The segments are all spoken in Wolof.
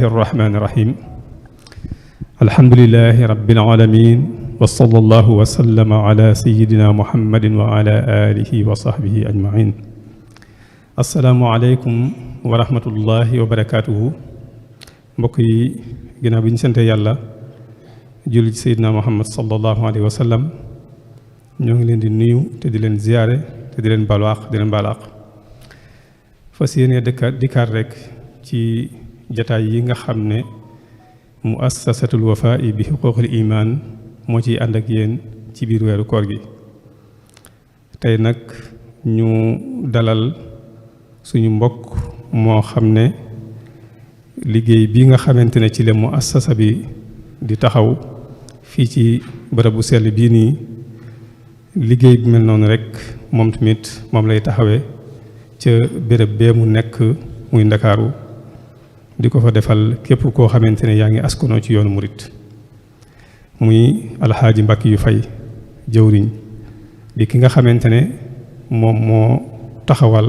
الرحمن الرحيم الحمد لله رب العالمين وصلى الله وسلم على سيدنا محمد وعلى آله وصحبه أجمعين السلام عليكم ورحمة الله وبركاته mbokk yi ginnaaw bi ñu sante yàlla julli ci Seydina Muhammad sallallahu alayhi wa sallam ñoo ngi leen di nuyu te di leen ziyaare te di leen balwaax di leen balaax fas yéene dikkaat rek ci jataay yi nga xam ne muassasatul wafaa'i bi xuquuqil iman moo ciy ànd ak yéen ci biir weeru koor gi tey nag ñu dalal suñu mbokk moo xam ne liggéey bi nga xamante ne ci la muassasa bi di taxaw fii ci bërëb bu sell bii nii liggéey bi mel noonu rek moom tamit moom lay taxawee ca béréb bee mu nekk muy Ndakaaru di ko fa defal képp koo xamante ne yaa ngi askanoo ci yoonu murit muy alxaaji Mbàkke yu fay jëwriñ di ki nga xamante ne moom moo taxawal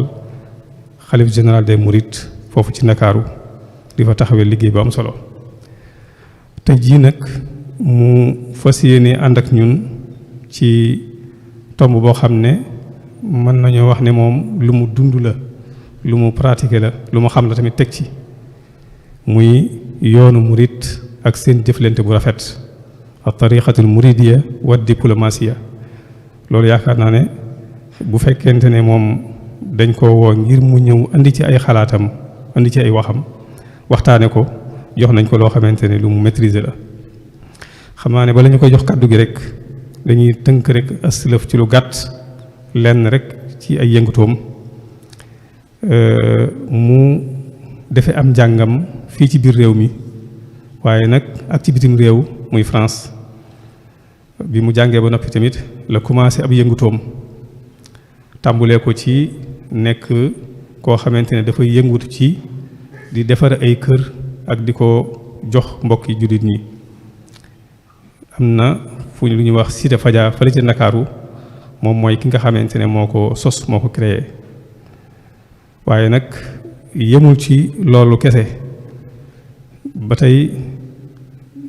xalif général des mourides foofu ci Ndakaaru di fa taxawee liggéey bu am solo te jii nag mu fas yéene ànd ak ñun ci tomb boo xam ne mën nañoo wax ne moom lu mu dund la lu mu pratiqué la lu mu xam la tamit teg ci muy yoonu murit ak seen jëflante bu rafet ak tariqatul muridiya wa diplomatia loolu yaakaar naa ne bu fekkente ne moom dañ ko woo ngir mu ñëw andi ci ay xalaatam andi ci ay waxam waxtaane ko jox nañ ko loo xamante ne lu mu maîtriser la xam naa ne bala ñu koy jox kàddu gi rek dañuy tënk rek aslëf ci lu gàtt lenn rek ci ay yëngutoom mu defe am njàngam fii ci biir réew mi waaye nag ak ci bitim réew muy France bi mu jàngee ba noppi tamit la commencé ab yëngutoom tàmbulee ko ci nekk koo xamante ne dafay yëngutu ci di defar ay kër ak di ko jox mbokki jullit ñi am na fu lu ñuy wax Cité Fadia fële ci Ndakaaru moom mooy ki nga xamante ne moo ko sos moo ko créé waaye nag yemul ci loolu kese ba tey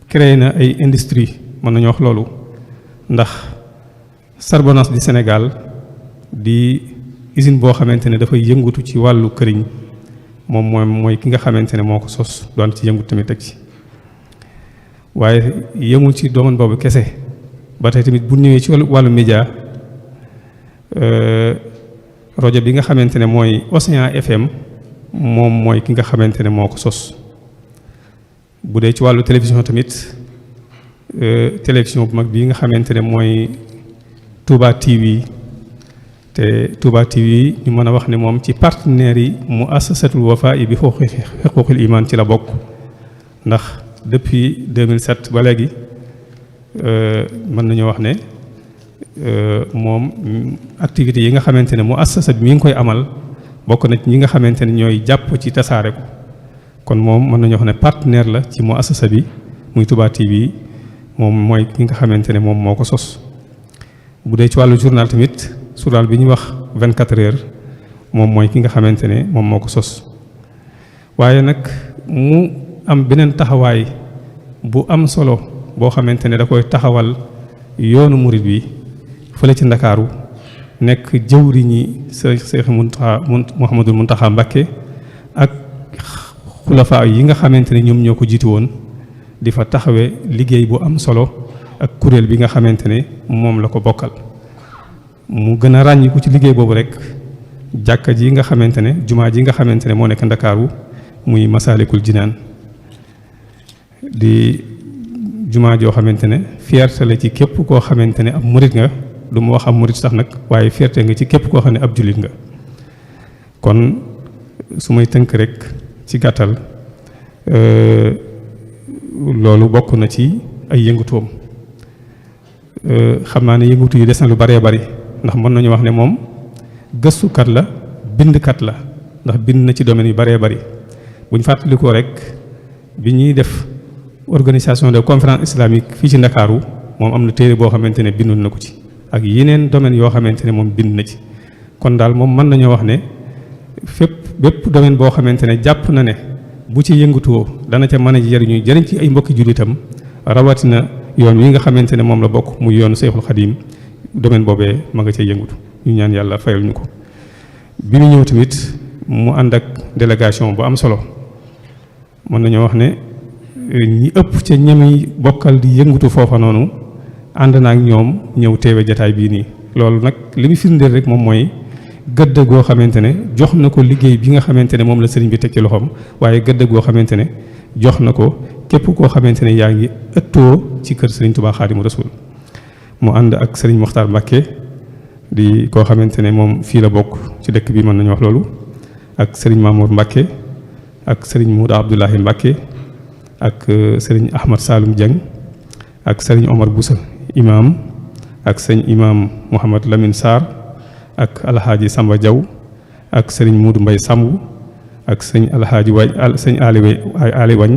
créé na ay industrie mën nañu wax loolu ndax Charbonnages du Sénégal di usine boo xamante ne dafay yëngutu ci wàllu këriñ moom mooy ki nga xamante ne moo ko sos doon ci yëngut tamit teg ci waaye yemul ci domaine boobu kese ba tey tamit bu ñëwee ci wàllu média rajo bi nga xamante ne mooy Océan FM moom mooy ki nga xamante ne moo ko sos bu dee ci wàllu télévision tamit télévision bu mag bii nga xamante ne mooy Touba TV te Touba TV ñu mën a wax ne moom ci partenaires yi muassasatul wafaa'i bi xuquuqil iman ci la bokk ndax depuis 2007 ba léegi mën nañoo wax ne moom activités yi nga xamante ne muassasa bi mi ngi koy amal bokk na ci ñi nga xamante ne ñooy jàpp ci tasaare ko kon moom mën nañoo wax ne partenaire la ci muassasa bi muy Touba TV moom mooy ki nga xamante ne moom moo ko sos bu dee ci wàllu journal tamit journal bi ñuy wax 24 heures moom mooy ki nga xamante ne moom moo ko sos waaye nag mu am beneen taxawaay bu am solo boo xamante ne da koy taxawal yoonu murid bi fële ci Ndakaaru nekk jëwriñi Seex Muhammadul Muntaxa Mbàkke ak xulafaa yi nga xamante ne ñoom ñoo ko jiitu woon di fa taxawee liggéey bu am solo ak kuréel bi nga xamante ne moom la ko bokkal mu gën a ràññiku ci liggéey boobu rek jàkka ji nga xamante ne jumaa ji nga xamante ne moo nekk Ndakaaru muy Masaalikul Jinaan di jumaa joo xamante ne fierté la ci képp koo xamante ne ab murit nga du ma wax ab murit sax nag waaye fierté nga ci képp koo xam ne ab jullit nga kon su may tënk rek ci gàttal loolu bokk na ci ay yëngutoom xam naa ne yëngutu yu des na lu baree bari ndax mën nañu wax ne moom gëstukat la bindkat la ndax bind na ci domaine yu baree bari buñ fàttalikoo rek bi ñuy def organisation de conférence islamique fii ci Ndakaaru moom am na téere boo xamante ne bindoon na ko ci ak yeneen domaines yoo xamante ne moom bind na ci kon daal moom mën nañoo wax ne bépp domaine boo xamante ne jàpp na ne bu ci yëngatuwoo dana ca mën a jëriñ ci ay mbokki jullitam rawatina yoon wi nga xamante ne moom la bokk muy yoonu Seexul Xadiim domaine boobee ma nga cay yëngatu ñu ñaan yàlla fayal ñu ko. bi mu ñëw tamit mu ànd ak délégation bu am solo mën nañoo wax ne ñi ëpp ca ñemi bokkal di yëngatu foofa noonu ànd na ak ñoom ñëw teewe jataay bii nii loolu nag li mu firndeel rek moom mooy gëdd goo xamante ne jox na ko liggéey bi nga xamante ne moom la sëriñ bi teg ci loxoom waaye gëdd goo xamante ne jox na ko képp koo xamante ne yaa ngi ëttoo ci kër sëriñ Tuubaa Xaadimu Rasuul mu ànd ak sëriñ Moxtaar Mbàkke di koo xamante ne moom fii la bokk ci dëkk bi mën nañu wax loolu ak sëriñ Mamour Mbàkke ak sëriñ Mouda Abdoulahi Mbàkke ak sëriñ Ahmad Saloum Dieng ak sëriñ Omar Boussa imam ak sëñ imam Mouhamad Lamine Sarr ak alhaaji Samba Diaw ak sëriñ Muudu Mbay Samb ak sëñ alhaaji sëñ Ali Wañ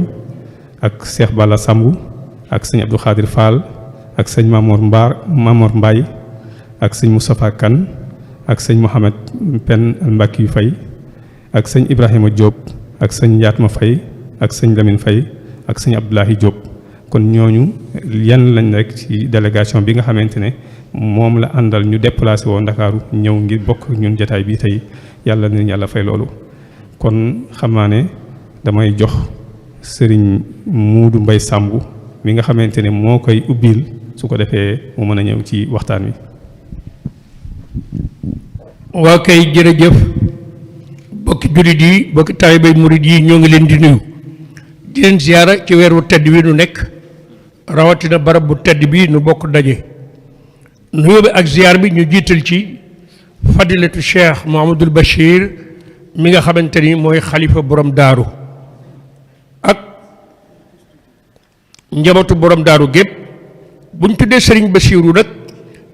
ak Cheikh Balla Samb ak sëñ Abdou Khadir Fall ak sëñ Mamor Mbaye ak sëñ Moustapha Kane ak sëñ Mohamed Pen Mbacke yu Fay ak sëñ Ibrahima Diop ak sëñ Yaatma Fay ak sëñ Lamine Fay ak sëñ Abdoulahi Diop kon ñooñu yan lañ rek ci délégation bi nga xamante ne moom la àndal ñu déplacé woo Ndakaaru ñëw ngir bokk ñun jataay bi tey yàlla na yàlla fay loolu kon xam naa ne damay jox sëriñ Muudu Mbay Sàmbu mi nga xamante ne moo koy ubbil su ko defee mu mën a ñëw ci waxtaan wi. waa kay jërëjëf bokki jullit yi bokki taalibe murid yi ñoo ngi leen di nuyu di leen ziyaara ci weer wu tedd wi nu nekk rawatina barab bu tedd bi nu bokk daje nuyoo bi ak ziyaar bi ñu jiital ci fadilatu Cheikh Mouhamadoul Bachir mi nga xamante ni mooy xalifa borom daaru ak njabootu borom daaru gépp buñ tuddee Serigne Bassirou nag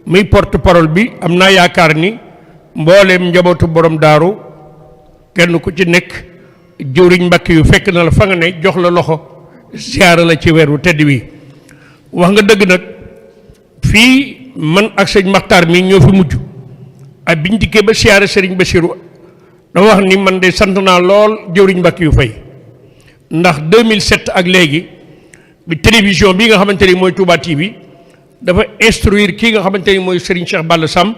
muy porte parole bi am naa yaakaar ni mbooleem njabootu borom daaru kenn ku ci nekk jëwriñ Mbàkke yu fekk na la fa nga ne jox la loxo ziyaara la ci weer wu tedd wi wax nga dëgg nag fii man ak sëñ Maxtaar mi ñoo fi mujj ak biñ dikkee ba siyaare Serigne Bassirou dama wax ni man de sant naa lool jëwriñ Mbàkke yu fay ndax 2007 ak léegi bi télévision bi nga xamante ni mooy Touba TV dafa instruire kii nga xamante ni mooy Serigne Cheikh Balla Sam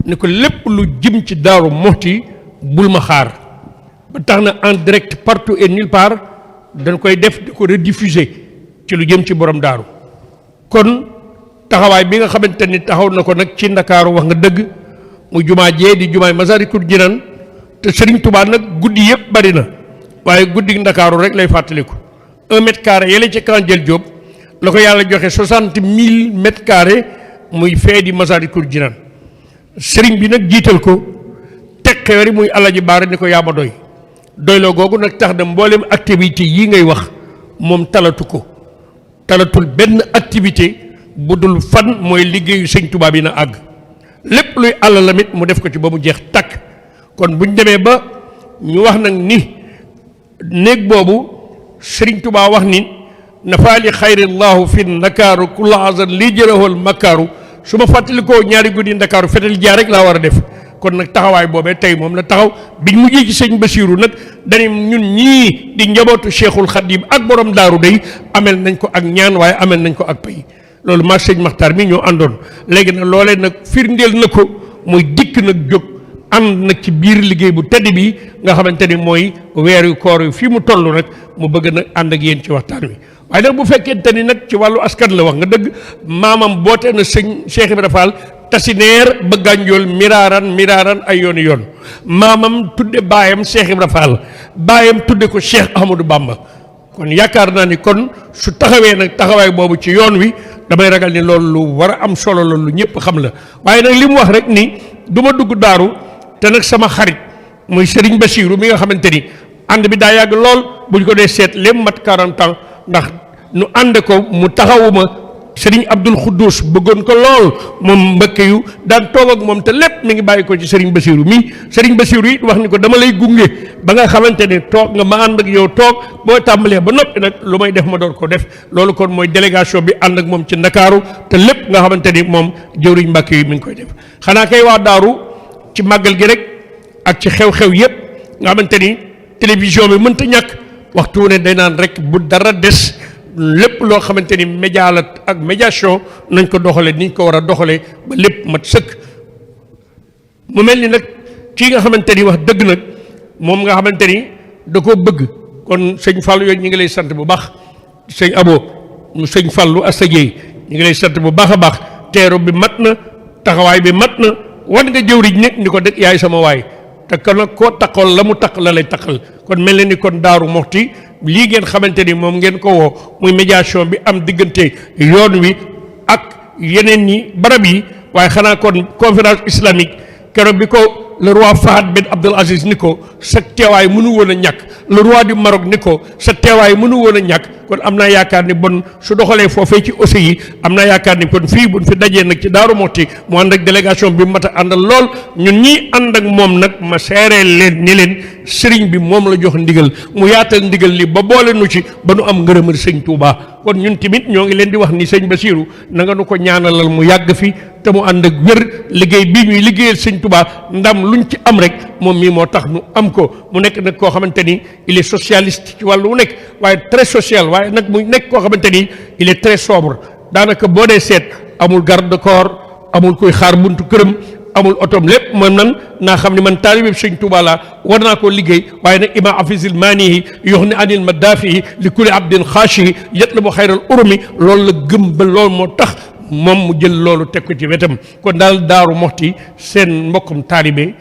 ni ko lépp lu jëm ci Daaru Muxti bul ma xaar ba tax na en direct partout et nulle part dañ koy def di ko rediffuser ci lu jëm ci borom daaru kon taxawaay bi nga xamante ni taxaw na ko nag ci Ndakaaru wax nga dëgg mu jumaa jee di jumaay Masaalikul Jinaan te Serigne Touba nag guddi yëpp bari na waaye guddi Ndakaaru rek lay fàttaliku 1 mètre carré yële ci Kandjel Diop la ko yàlla joxe 60 000 mètres carrés muy fee di Masaalikul Jinaan Serigne bi nag jiital ko teg xewari muy Alaji Baara ni ko yaa ma doy doyloo googu nag tax na mboolem activité yii ngay wax moom talatul benn activité bu dul fan mooy liggéeyu sëñ Tuubaa bi na àgg lépp luy àllalamit mu def ko ci ba mu jeex takk kon buñ demee ba ñu wax nag ni néeg boobu sëriñ Tuubaa wax ni nafaali xayrillahu fi ndakaaru kulla azan lii jërëhol makaaru su ma fàttalikoo ñaari guddi ndakaaru fetal jaar rek laa war a def kon nag taxawaay boobee tey moom la taxaw biñ mujjee ci sëñ Bassirou nag dañu ñun ñii di njabootu Cheikhul Khadim ak borom daaru day amel nañ ko ak ñaan waaye amel nañ ko ak pay loolu maa sëñ Maxtaar mi ñoo àndoon léegi nag loolee nag firndeel na ko muy dikk nag jóg ànd nag ci biir liggéey bu tedd bi nga xamante ni mooy weeru koor yi fii mu toll nag mu bëgg nag ànd ak yéen ci waxtaan wi waaye nag bu fekkente ni nag ci wàllu askan la wax nga dëgg maamam boote na sëñ Cheikh Ibrahima Fall tasineer ba gànjool miraaran ay yoon maamam tudde baayam Cheikh Ibrahima Fall baayam tudde ko Cheikh Ahmadou Bamba kon yaakaar naa ni kon su taxawee nag taxawaay boobu ci yoon wi damay ragal ni loolu lu war a am solo la lu ñëpp xam la waaye nag li mu wax rek ni du ma dugg daaru te nag sama xarit muy Serigne Bassirou mi nga xamante ni ànd bi daa yàgg lool buñ ko dee seet lépp mat 40 ans ndax nu ànd ko mu taxawuma sëriñ Abdul Xuddus bëggoon ko lool moom Mbakke yu daan toog ak moom te lépp mi ngi bàyyi ko ci sëriñ Basiiru mi sëriñ Basiiru yi wax ni ko dama lay gunge ba nga xamante ne toog nga ma ànd ak yow toog boo tàmbalee ba noppi nag lu may def ma door ko def loolu kon mooy délégation bi ànd ak moom ci Ndakaaru te lépp nga xamante ni moom jëwriñ Mbakke yu mi ngi koy def xanaa kay waa Daaru ci màggal gi rek ak ci xew-xew yépp nga xamante ni télévision bi mënta ñàkk waxtu wu ne day naan rek bu dara des lépp loo xamante ni média la ak médiation nañ ko doxalee ni ñu ko war a doxalee ba lépp mat sëkk mu mel ni nag kii nga xamante ni wax dëgg nag moom nga xamante ni da koo bëgg kon sëñ Fallou yooyu ñu ngi lay sant bu baax sëñ Abo mu sëñ Fallou Assadié ñu ngi lay sant bu baax a baax teeru bi mat na taxawaay bi mat na wan nga jëwriñ nit ni ko dëkk yaay sama waay te kon nag koo taqal la mu taq la lay taqal kon mel na ni kon Daaru Muxti lii ngeen xamante ni moom ngeen ko woo muy médiation bi am diggante yoon wi ak yeneen ñi barab yi waaye xanaa kon conférence islamique keroog bi ko le roi Fahad bin Abdul Aziz ni ko sa teewaay mënu woon a ñàkk le roi du Maroc ni ko sa teewaay mënu woon a ñàkk kon am naa yaakaar ni bon su doxalee foofee ci aussi yi am naa yaakaar ni kon fii buñ fi dajee nag ci Daaru Muxti mu ànd ak délégation bi mat a àndal lool ñun ñii ànd ak moom nag ma seereel leen ni leen sëriñ bi moom la jox ndigal mu yaatal ndigal li ba boole nu ci ba nu am ngërëmal sëñ Touba kon ñun tamit ñoo ngi leen di wax ni sëñ Basiiru na nga nu ko ñaanalal mu yàgg fi te mu ànd ak wér liggéey bii ñuy liggéeyal sëñ Touba ndam luñ ci am rek moom mii moo tax nu am ko mu nekk nag koo xamante ni il est socialiste ci wàllu wu nekk waaye très social waaye nag mu nekk koo xamante ni il est très sobre daanaka boo dee seet amul garde corps amul koy xaar buntu këram amul otom lépp man nan naa xam ne man taalibe sëñ Touba la war naa koo liggéey waaye nag ima afisil maanihi yox ni anil madaafihi li kulli abdin xaashi yatlabu xayral urumi loolu la gëm ba loolu moo tax moom mu jël loolu teg ko ci wetam kon daal Daaru Muxti seen mbokkum taalibe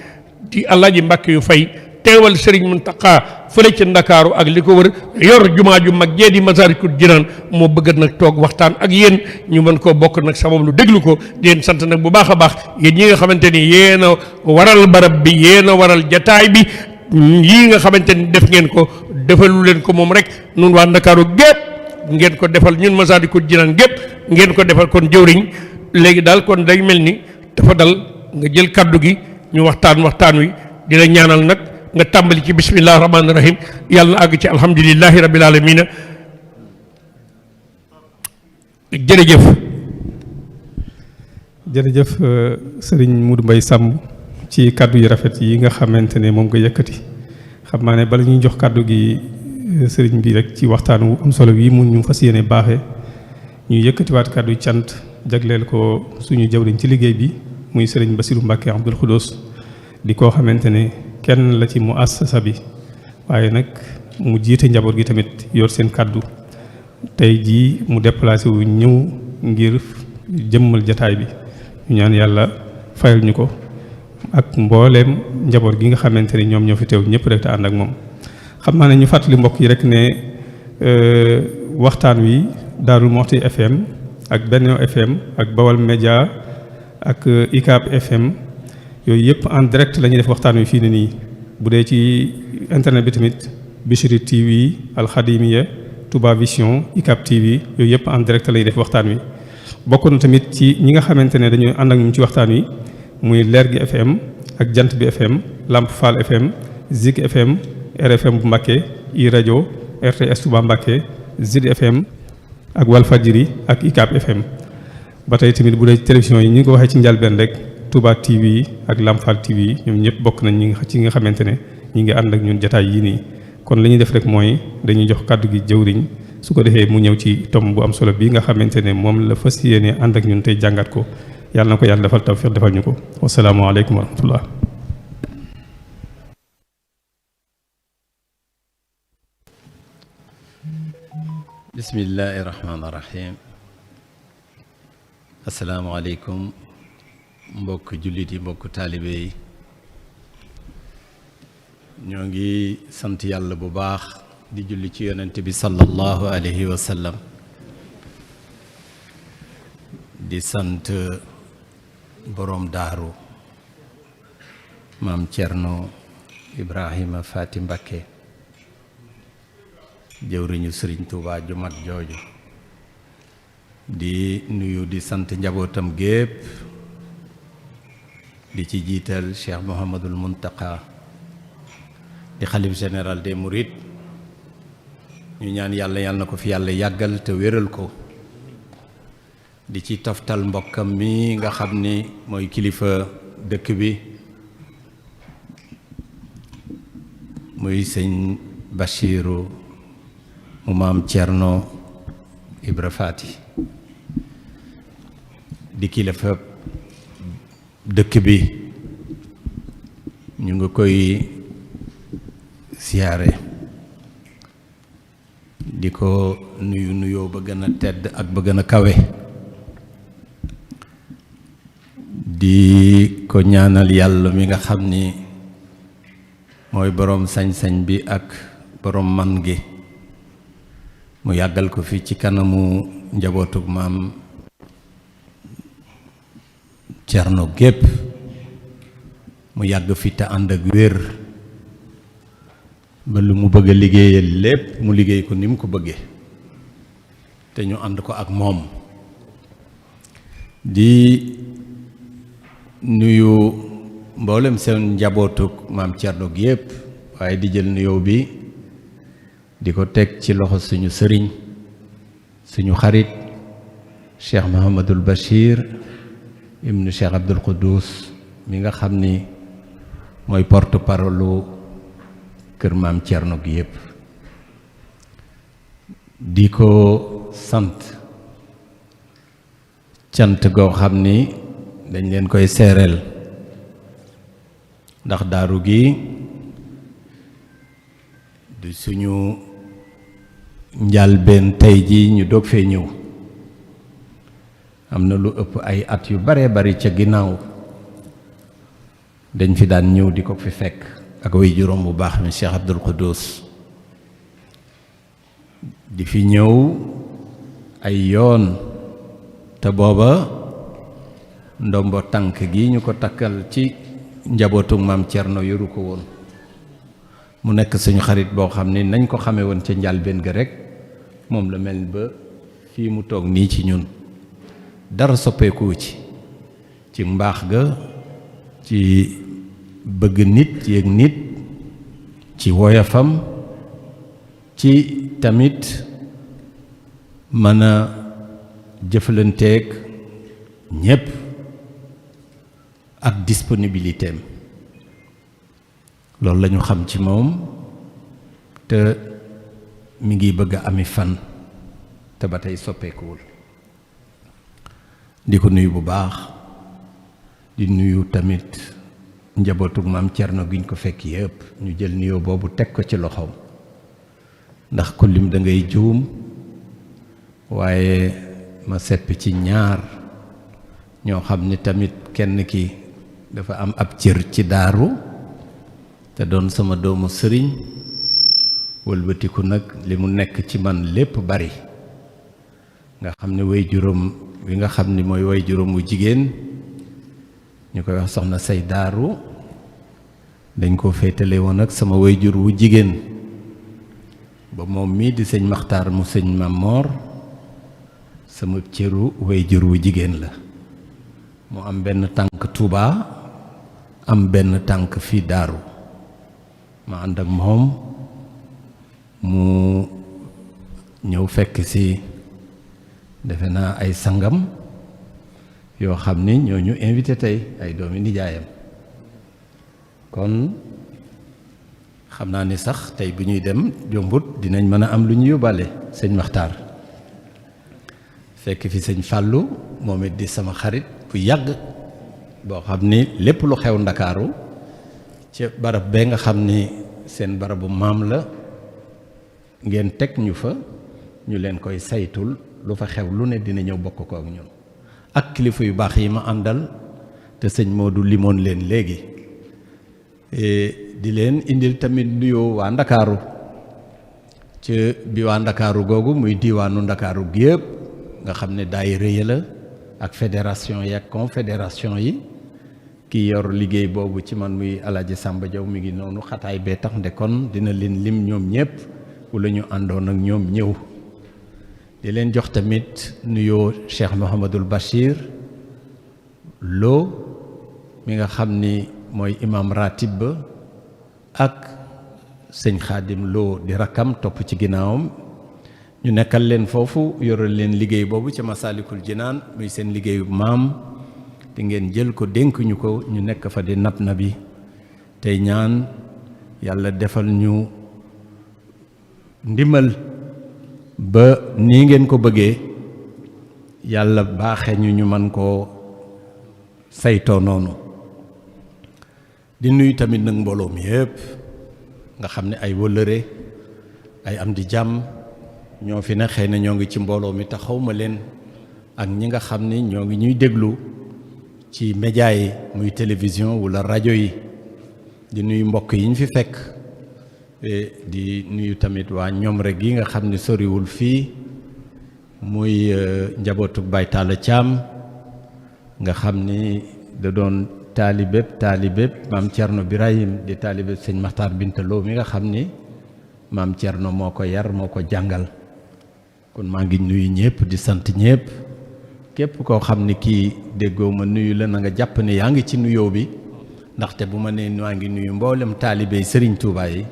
di Alaaji Mbàkke yu fay teewal Serigne Mountakha fële ca Ndakaaru ak li ko wër yor jumaa ju mag jee di Masaalikul Jinaan moo bëgg nag toog waxtaan ak yéen ñu mën koo bokk nag sabab lu déglu ko di leen sant nag bu baax a baax yéen ñi nga xamante ni yéen a waral barab bi yéen a waral jataay bi yii nga xamante ni def ngeen ko defalu leen ko moom rek nun waa Ndakaaru gépp ngeen ko defal ñun Masaalikul Jinaan gépp ngeen ko defal kon jëwriñ léegi daal kon day mel ni dafa dal nga jël kaddu gi ñu waxtaan wi di la ñaanal nag nga tàmbali ci bismillahi rahmaani rahim yàlla na àgg ci alhamdulillahi rabbil alamina jërëjëf jërëjëf sëriñ Modou Mbaye Samb ci kaddu yi rafet yi nga xamante ne moom nga yëkkati xam naa ne bala ñuy jox kaddu gi sëriñ bi rek ci waxtaan wu am solo wi mu ñu fas yéene baaxee ñu yëkkatiwaat kaddu cant jagleel ko suñu jawriñ ci liggéey bi muy sëriñ Bassirou Mbacké Abdoul Khoudous di koo xamante ne kenn la ci mu assasa bi waaye nag mu jiite njaboot gi tamit yor seen kaddu tey jii mu déplacé wu ñëw ngir jëmmal jataay bi ñu ñaan yàlla fayal ñu ko ak mbooleem njaboot gi nga xamante ne ñoom ñoo fi teew ñëpp rek te ànd ak moom xam naa ne ñu fàttali mbokk yi rek ne waxtaan wi Daaru Muxti FM ak Benno FM ak Bawal Média ak ICAP FM yooyu yëpp en direct la ñuy def waxtaan wi fii ne nii bu dee ci internet bi tamit Bichri TV Al Khadimiya Touba Vision ICAP TV yooyu yëpp en direct la ñuy def waxtaan wi bokk na tamit ci ñi nga xamante ne dañuy ànd ak ñun ci waxtaan wi muy Leer gi FM ak Jant bi FM Lamp Fall FM Zik FM RFM bu Mbacké i rajo RTS Touba Mbacké Zid FM ak Walfadjiri ak ICAP FM ba tey tamit bu dee télévision yi ñu ngi ko waxee ci njalbeen rek Touba TV ak Lamp Fall TV ñoom ñëpp bokk nañ ñi ci nga xamante ne ñi ngi ànd ak ñun jotaay yii nii kon li ñuy def rek mooy dañuy jox kàddu gi jëwriñ su ko defee mu ñëw ci tom bu am solo bi nga xamante ne moom la fas yéene ànd ak ñun tey jàngat ko yàlla na ko yàlla defal tawfiq defal ñu ko wasalaamaaleykum wa rahmatullah. bismillahi rahmaani rahim. asalaamaaleykum mbokk jullit yi mbokk taalibe yi ñoo ngi sant yàlla bu baax di julli ci yonent bi sallallahu alayhi wa sallam di sant boroom daaru maam Cerno Ibrahima Faati Mbakke jëwriñu Sëriñ Tuubaa ju mat jooju di nuyu di sant njabootam gépp di ci jiital Cheikh Mouhamadul Muntaka di xalif général des Mourides ñu ñaan yàlla na ko fi yàlla yàggal te wéral ko di ci toftal mbokkam mi nga xam ni mooy kilifa dëkk bi muy sëñ Bachiru mu maam Thierno Ibra Fati di kilifa dëkk bi ñu ngi koy siyaare di ko nuyu nuyoo ba gën a tedd ak ba gën a kawe di ko ñaanal yàlla mi nga xam ni mooy boroom sañ-sañ bi ak boroom man gi mu yàggal ko fi ci kanamu njabootug maam Cerno gépp mu yàgg fi te ànd ak wér ba lu mu bëgg a liggéeyal lépp mu liggéey ko ni mu ko bëggee te ñu ànd ko ak moom di nuyu mboolem seen njabootug maam Cerno gi yépp waaye di jël nuyoo bi di ko teg ci loxo suñu sëriñ suñu xarit Cheikh Mouhamadul Bachir ibnu Cheikh Abdul Quddus mi nga xam ni mooy porte-parole kër maam Cerno gi yépp di ko sant cant goo xam ni dañ leen koy seereel ndax daaru gi du suñu njalbeen tey ji ñu doog fee ñëw am na lu ëpp ay at yu bare bari ca ginnaaw dañ fi daan ñëw di ko fi fekk ak way juróom bu baax mi Cheikh Abdul Quddus di fi ñëw ay yoon te booba ndombo tànk gi ñu ko takkal ci njabootu maam Cerno yoru ko woon mu nekk suñu xarit boo xam ni nañ ko xamee woon ca njalbeen ga rek moom la mel ba fii mu toog nii ci ñun dara soppeeku ci mbaax ga ci bëgg nit yëg nit ci woyafam ci tamit mën a jëflanteeg ñépp ak disponibilité am loolu lañu xam ci moom te mi ngi bëgg a ami fan te ba tey soppeekuwul di ko nuyu bu baax di nuyu tamit njabootug maam Cerno gi ñu ko fekk yépp ñu jël nuyoo boobu teg ko ci loxoom ndax ku lim da ngay juum waaye ma sepp ci ñaar ñoo xam ni tamit kenn ki dafa am ab cër ci daaru te doon sama doomu sëriñ wëlbatiku nag li mu nekk ci man lépp bari nga xam ne way juróom wi nga xam ni mooy way juróom wu jigéen ñu koy wax soxna say daaru dañ ko féetale woon ak sama way jur wu jigéen ba moom mii di sëñ Maxtaar mu sëñ Mamor sama cëru way jur wu jigéen la mu am benn tànk Tuuba am benn tànk fii daaru ma ànd ak moom mu ñëw fekk si defe naa ay sangam yoo xam ni ñoo ñu invité tey ay doomi nijaayam kon xam naa ni sax tey bu ñuy dem jombut dinañ mën a am lu ñu yóbbaale sëñ Maxtaar fekk fi sëñ Fàllu moom it di sama xarit bu yàgg boo xam ni lépp lu xew Ndakaaru ci barab bee nga xam ni seen barabu maam la ngeen teg ñu fa ñu leen koy saytul lu fa xew lu ne dina ñëw bokk ko ak ñun ak kilifa yu baax yi ma àndal te sëñ Modou limoon leen léegi di leen indil tamit nuyoo waa Ndakaaru ci bi waa Ndakaaru googu muy diiwaanu Ndakaaru gi yëpp nga xam ne daayira yi la ak fédération yi ak confédération yi ki yor liggéey boobu ci man muy Alaaji Samba Jaw mi ngi noonu xataay bee tax nde kon dina leen lim ñoom ñëpp wala ñu àndoon ak ñoom ñëw di di leen jox tamit nuyoo Cheikh Mouhamadul Bachir Lo mi nga xam ni mooy imam ratib ba ak sëñ Xaadim Lo di rakkam topp ci ginnaawam ñu nekkal leen foofu yoral leen liggéey boobu ca Masaalikul Jinaan muy seen liggéeyu maam te ngeen jël ko dénk ñu ko ñu nekk fa di nab nabi tey ñaan yàlla defal ñu ndimbal ba nii ngeen ko bëggee yàlla baaxe ñu mën koo saytoo noonu di nuyu tamit nag mbooloo mi yépp nga xam ne ay wëllëre ay am di jàmm ñoo fi ne xëy na ñoo ngi ci mbooloo mi te xawma leen ak ñi nga xam ni ñoo ngi ñuy déglu ci média yi muy télévision wala rajo yi di nuyu mbokk yi ñu fi fekk di nuyu tamit waa ñoom rek yi nga xam ne soriwul fii muy njabootu Baye Talla Thiam nga xam ni da doon taalibépp maam Thierno Birahim di taalibépp sëñ Maxtaar Binta Lo mi nga xam ni maam Thierno moo ko yar moo ko jàngal kon maa ngi nuyu ñëpp di sant ñëpp képp koo xam ni kii déggoo ma nuyu la na nga jàpp ne yaa ngi ci nuyoo bi ndaxte bu ma nee maa ngi nuyu mboolem taalibe Serigne Touba yi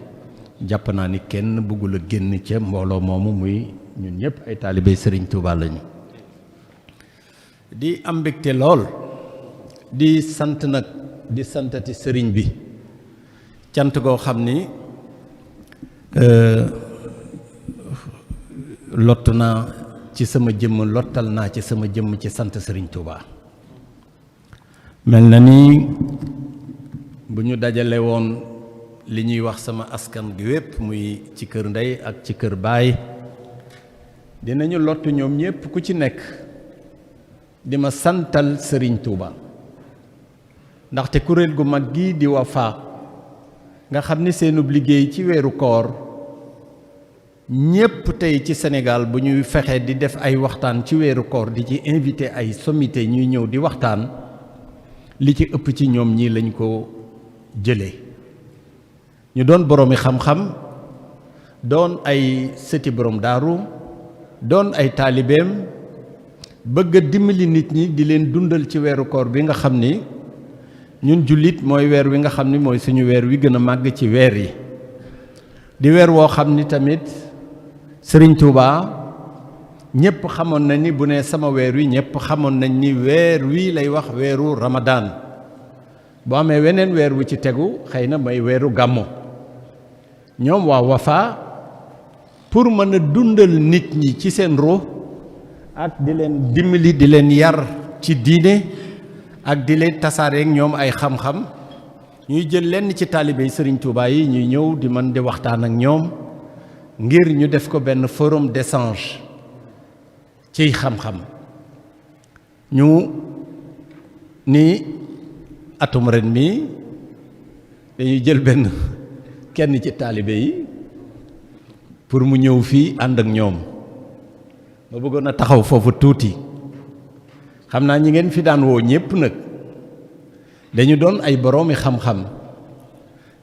jàpp naa ni kenn bëggul a génn ca mbooloo moomu muy ñun ñëpp ay taalibe Serigne Touba lañu. di am mbégte lool di sant nag di santati sëriñ bi cant goo xam ni lott naa ci sama jëmm lottal naa ci sama jëmm ci sant Serigne Touba mel na ni bu ñu dajale woon li ñuy wax sama askan gi wépp muy ci kër ndey ak ci kër baay dinañu lott ñoom ñépp ku ci nekk di ma santal Serigne Touba ndaxte kuréel gu mag gi di Wafa nga xam ni seenub liggéey ci weeru koor ñépp tey ci Sénégal bu ñuy fexe di def ay waxtaan ci weeru koor di ci invité ay sommité ñuy ñëw di waxtaan li ci ëpp ci ñoom ñii lañ ko jëlee ñu doon boroomi xam-xam doon ay sëti borom daaru doon ay taalibeem bëgg a dimbali nit ñi di leen dundal ci weeru koor bi nga xam ni ñun jullit mooy weer wi nga xam ni mooy suñu weer wi gën a màgg ci weer yi di weer woo xam ni tamit Serigne Touba ñëpp xamoon nañ ni bu ne sama weer wi ñëpp xamoon nañ ni weer wi lay wax weeru Ramadan boo amee weneen weer wu ci tegu xëy na may weeru gàmmo ñoom waa Wafa pour mën a dundal nit ñi ci seen ruux ak di leen dimbali di leen yar ci diine ak di leen tasaareek ñoom ay xam-xam ñuy jël lenn ci taalibe Serigne Touba yi ñuy ñëw di mën di waxtaan ak ñoom ngir ñu def ko benn forum d'échange ciy xam-xam ñu ni atum ren mi dañuy jël benn kenn ci taalibe yi pour mu ñëw fii ànd ak ñoom ma bëggoon a taxaw foofu tuuti xam naa ñi ngeen fi daan woo ñépp nag dañu doon ay boroomi xam-xam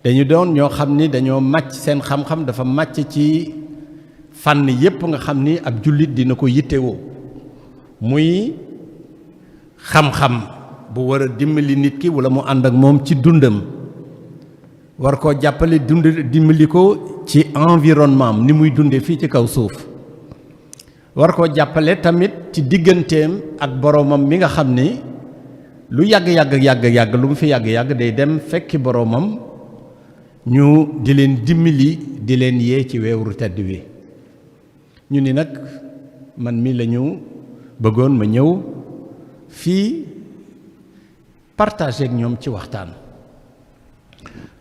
dañu doon ñoo xam ni dañoo màcc seen xam-xam dafa màcc ci fànn yépp nga xam ni ab jullit dina ko yittewoo muy xam-xam bu war a dimbali nit ki walla mu ànd ak moom ci dundam war koo jàppale dimbali ko ci environnement am ni muy dunde fii ci kaw suuf war koo jàppale tamit ci digganteem ak boroomam mi nga xam ni lu yàgg lu mu fi yàgg day dem fekki boroomam ñu di leen dimbali di leen yee ci weeru tedd wi ñu ni nag man mi lañu bëggoon ma ñëw fii partager ak ñoom ci waxtaan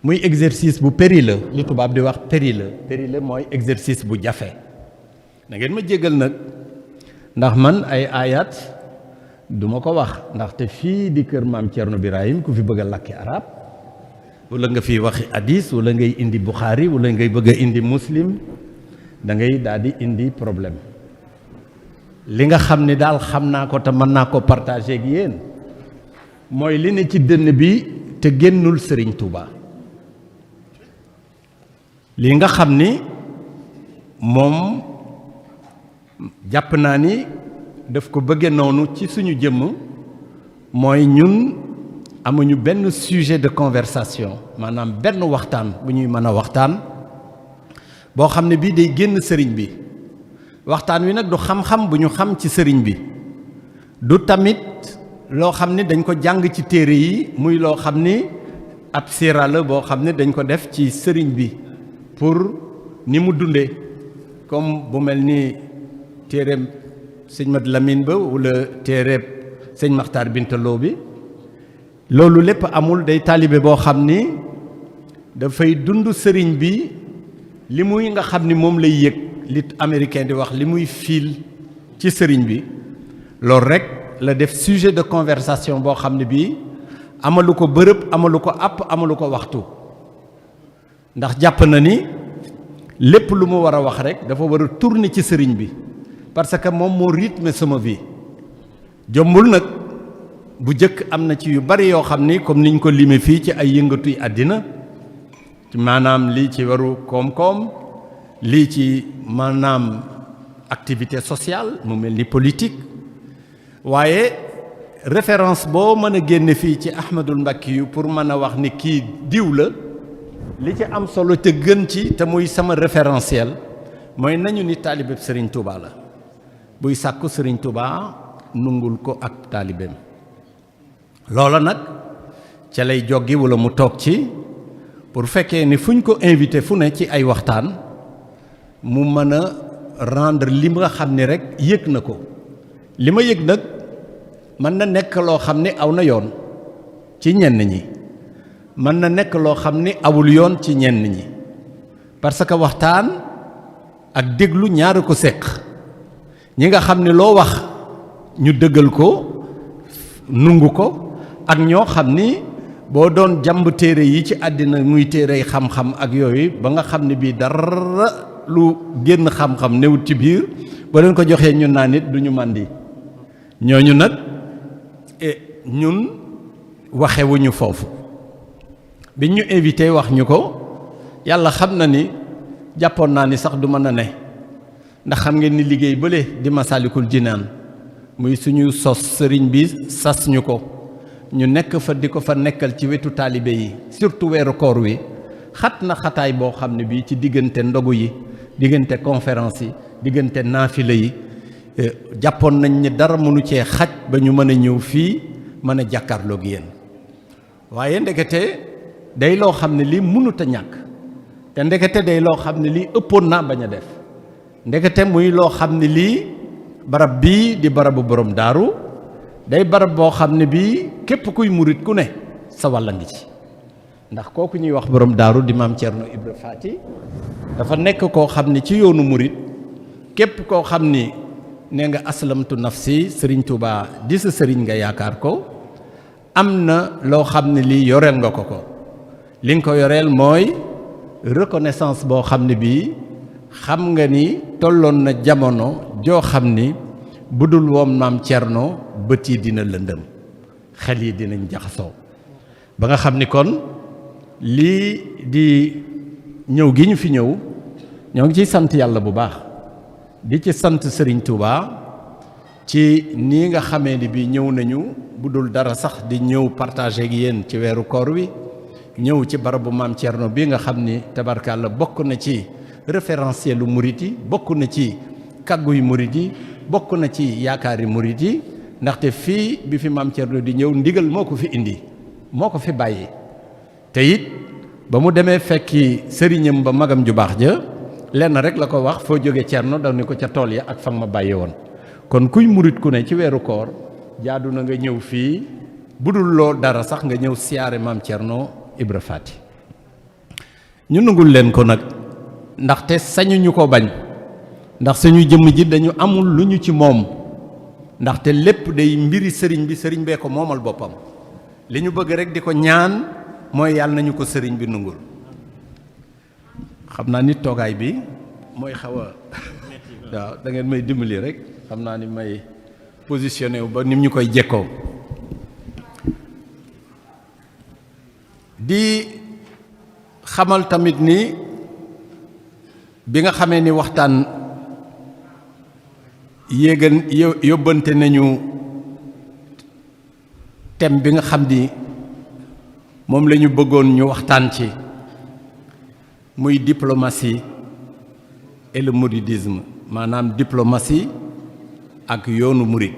muy exercice bu périlleux li tubaab di wax périlleux mooy exercice bu jafe na ngeen ma jégal nag ndax man ay ayat duma ko wax ndaxte fii di kër maam Thierno Birahim ku fi bëgg a lakki arab wala nga fi waxi hadis wala ngay indi Bukhari wala ngay bëgg a indi Muslim da ngay daal di indi problème li nga xam ni daal xam naa ko te mën naa ko partager ak yéen mooy li ne ci dënn bi te génnul Serigne Touba li nga xam ni moom jàpp naa ni daf ko bëgge noonu ci suñu jëmm mooy ñun amuñu benn sujet de conversation maanaam benn waxtaan bu ñuy mën a waxtaan boo xam ne bii day génn sëriñ bi waxtaan wi nag du xam-xam bu ñu xam ci sëriñ bi du tamit loo xam ni dañ ko jàng ci téere yi muy loo xam ni ab siira la boo xam ne dañ ko def ci sëriñ bi pour ni mu dundee comme bu mel ni téereem sëñ Mat Lamine ba wala téereem sëñ Maxtaar Bintaloo bi loolu lépp amul day taalibe boo xam ni dafay dund sëriñ bi li muy nga xam ni moom lay yëg li américain di wax li muy fiil ci sëriñ bi loolu rek la def sujet de conversation boo xam ne bii amalu ko bërëb amalu ko àpp amalu ko waxtu ndax jàpp na ni lépp lu mu war a wax rek dafa war a tourner ci sëriñ bi parce que moom moo rythme sama vie jombul nag bu jëkk am na ci yu bari yoo xam ni comme niñ ko lime fii ci ay yëngatuy àddina maanaam lii ci waru koom-koom lii ci maanaam activité sociale mu mel ni politique waaye référence boo mën a génne fii ci Ahmadul Mbakki yu pour mën a wax ni kii diw la li ci am solo te gën ci te muy sama référentiel mooy nañu ni taalibeb Serigne Touba la buy sàkku Serigne Touba nungul ko ak taalibeem loola nag ca lay joggi wala mu toog ci pour fekkee ni fu ñu ko invité fu ne ci ay waxtaan mu mën a rendre li nga xam ni rek yëg na ko li ma yëg nag mën na nekk loo xam ni aw na yoon ci ñenn ñi mën na nekk loo xam ni awul yoon ci ñenn ñi parce que waxtaan ak déglu ñaari ko séq ñi nga xam ni loo wax ñu dëggal ko nungu ko ak ñoo xam ni boo doon jàmb téere yi ci àddina muy téere xam-xam ak yooyu ba nga xam ne bii dara lu génn xam-xam newut ci biir ba leen ko joxee ñun naa nit du ñu màndi ñooñu nag ñun waxewuñu foofu bi ñu invité wax ñu ko yàlla xam na ni jàppoon naa ni sax du mën a ne ndax xam ngeen ni liggéey bële di Masaalikul Jinaan muy suñu sos sëriñ bi sas ñu ko ñu nekk fa di ko fa nekkal ci wetu taalibe yi surtout weeru koor wi xat na xataay boo xam ne bii ci diggante ndogu yi diggante conférence yi diggante naafila yi jàppoon nañ ni dara mënu cee xaj ba ñu mën a ñëw fii mën a jàkkaarloog yéen waaye ndekete day loo xam ne lii mënut a ñàkk te ndekete day loo xam ne lii ëppoon naa bañ a def ndekete muy loo xam ne lii barab bii di barabu borom daaru day barab boo xam ne bii képp kuy murit ku ne sa wàlla ngi ci ndax kooku ñuy wax borom daaru di maam Thierno Ibra Faty dafa nekk koo xam ne ci yoonu murit képp koo xam ni nee nga aslamtu nafsi Serigne Touba di sa Serigne nga yaakaar ko am na loo xam ne lii yoreel nga ko li nga ko yoreel mooy reconnaissance boo xam ne bii xam nga ni tolloon na jamono joo xam ni budul woon maam Thierno bët yi dina lëndëm xel yi dinañ jaxasoo ba nga xam ni kon lii di ñëw gi ñu fi ñëw ñoo ngi ciy sant yàlla bu baax di ci sant Serigne Touba ci nii nga xamee ni bi ñëw nañu bu dul dara sax di ñëw partager ak yéen ci weeru koor wi ñëw ci barabu maam Thierno bi nga xam ni tabarkàlla bokk na ci référentielu murit yi bokk na ci kàgguy murit yi bokk na ci yaakaari murit yi ndaxte fii bi fi maam Thierno di ñëw ndigal moo ko fi indi moo ko fi bàyyi te it ba mu demee fekki sëriñam ba magam ju baax ja lenn rek la ko wax foo jóge Thierno daw ni ko ca tool ya ak fa ma bàyyi woon kon kuy murit ku ne ci weeru koor jaadu na nga ñëw fii budul loo dara sax nga ñëw siyaare maam Thierno Ibra Faty ñu nangul leen ko nag ndaxte sañuñu ko bañ ndax suñu jëmm ji dañu amul lu ñu ci moom ndaxte lépp day mbiri sëriñ bi sëriñ bee ko moomal boppam li ñu bëgg rek di ko ñaan mooy yàlla nañu ko sëriñ bi nungul xam naa nit toogaay bi mooy xaw a waaw da ngeen may dimbali rek xam naa ni may positionné wu ba nim ñu koy jekkoo di xamal tamit ni bi nga xamee ni waxtaan yóbbante nañu thème bi nga xam ni moom la ñu bëggoon ñu waxtaan ci muy diplomatie et le mouridisme maanaam diplomatie ak yoonu murid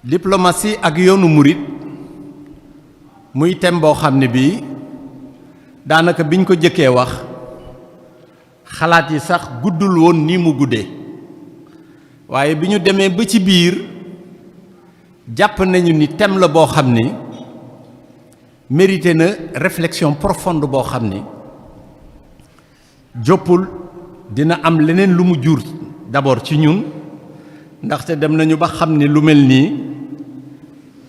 diplomatie ak yoonu murid muy thème boo xam ne bii daanaka biñ ko jëkkee wax xalaat yi sax guddul woon nii mu guddee waaye bi ñu demee ba ci biir jàpp nañu ni thème la boo xam ni mérité na réflexion profonde boo xam ni joppul dina am leneen lu mu jur d'abord ci ñun ndaxte dem nañu ba xam ni lu mel nii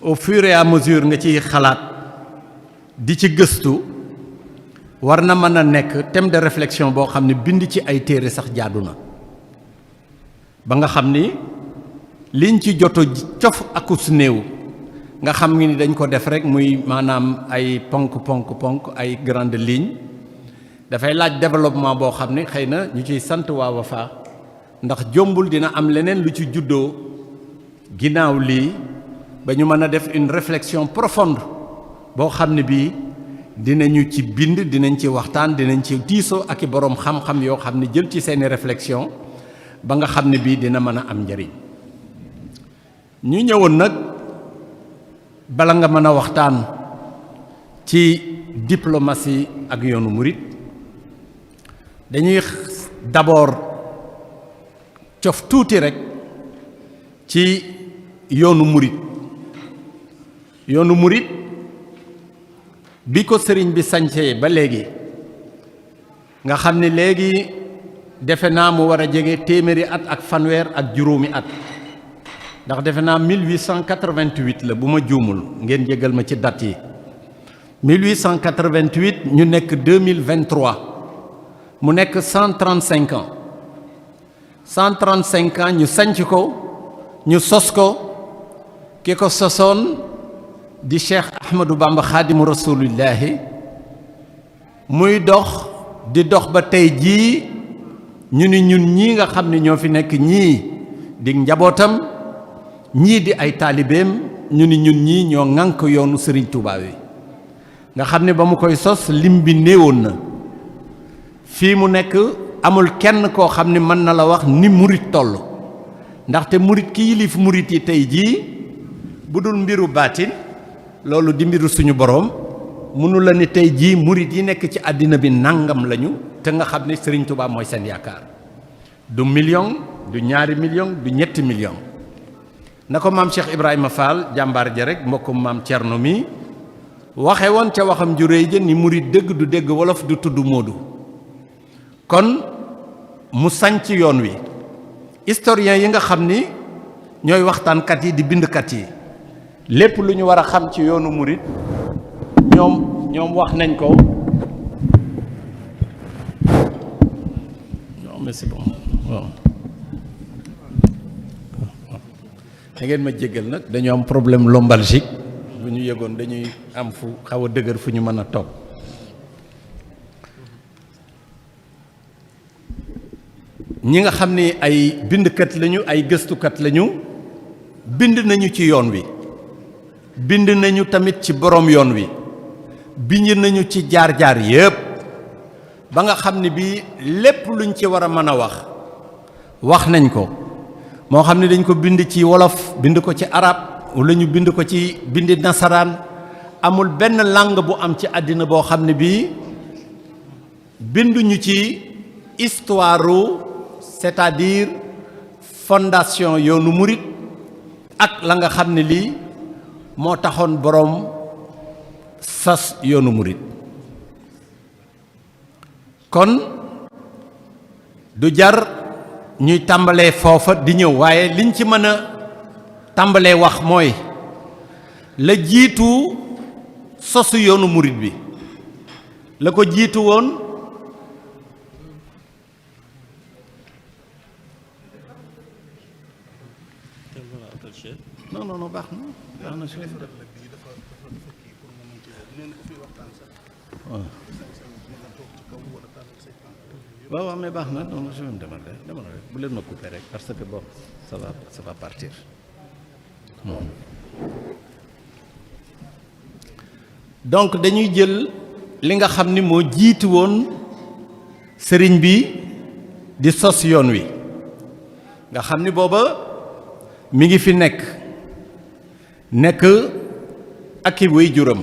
au fur et à mesure nga ciy xalaat di ci gëstu war na mën a nekk thème de réflexion boo xam ne bind ci ay téere sax jaadu na ba nga xam ni liñ ci joto cof akus néew nga xam ni dañ ko def rek muy maanaam ay ponk ay grande ligne dafay laaj développement boo xam ne xëy na ñu ciy sant waa Wafa ndax jombul dina am leneen lu ci juddoo ginnaaw lii ba ñu mën a def une réflexion profonde boo xam ne bii dinañu ci bind dinañ ci waxtaan dinañ ci diisoo ak i boroom xam-xam yoo xam ne jël ci seeni réflexion ba nga xam ne bii dina mën a am njëriñ ñu ñëwoon nag bala nga mën a waxtaan ci diplomatie ak yoonu murit dañuy d'abord cof tuuti rek ci yoonu murit bi ko sëriñ bi sañcee ba léegi nga xam ne léegi defe naa mu war a jege téeméeri at ak fanweer ak juróomi at ndax defe naa 1888 la bu ma juumul ngeen jégal ma ci date yi 1888 ñu nekk 2023 mu nekk 135 ans 135 ans ñu sanc ko ñu sos ko ki ko sosoon di Cheikh Ahmadou Bamba Khadimu Rasulillahi muy dox di dox ba tey jii ñu ni ñun ñii nga xam ne ñoo fi nekk ñii di njabootam ñii di ay taalibeem ñu ni ñun ñii ñoo ŋànk yoonu Serigne Touba wi nga xam ne ba mu koy sos lim bi néewoon na fii mu nekk amul kenn koo xam ne mën na la wax ni murit toll ndaxte murit ki yilif murit yi tey jii bu dul mbiru baatin loolu di mbiru suñu boroom mënu la ni tey jii murit yi nekk ci àddina bi nangam lañu te nga xam ne Serigne Touba mooy seen yaakaar du million du ñaari million du ñetti million na ko maam Cheikh Ibrahima Fall jàmbaar ja rek mbokkum maam Thierno mi waxe woon ca waxam ju réy ja ni murit dëgg du dégg wolof du tudd moodu kon mu sanc yoon wi historien yi nga xam ni ñooy waxtaankat yi di bindkat yi lépp lu ñu war a xam ci yoonu murit ñoom wax nañ ko non mais c'est bon waaw da ngeen ma jéggal nag dañu am problème lombalgique bu ñu yëgoon dañuy am fu xaw a dëgër fu ñu mën a toog ñi nga xam ni ay bindkat lañu ay gëstukat lañu bind nañu ci yoon wi bind nañu tamit ci boroom yoon wi bind nañu ci jaar-jaar yépp ba nga xam ne bii lépp luñ ci war a mën a wax nañ ko moo xam ne dañ ko bind ci wolof bind ko ci arab wala ñu bind ko ci bindi nasaraan amul benn langue bu am ci àddina boo xam ne bii binduñu ci histoire c'est-à-dire fondation yoonu murit ak la nga xam ne lii moo taxoon boroom sas yoonu murit kon du jar ñuy tàmbalee foofa di ñëw waaye liñ ci mën a tàmbalee wax mooy la jiitu sosu yoonu murit bi la ko jiitu woon non baax na waaw mais baax na donc je vais me demander bu leen ma couper rek parce que bon ça va partir. Donc dañuy jël li nga xam ni moo jiitu woon sëriñ bi di sos yoon wi nga xam ni booba mi ngi fi nekk ak i waajuram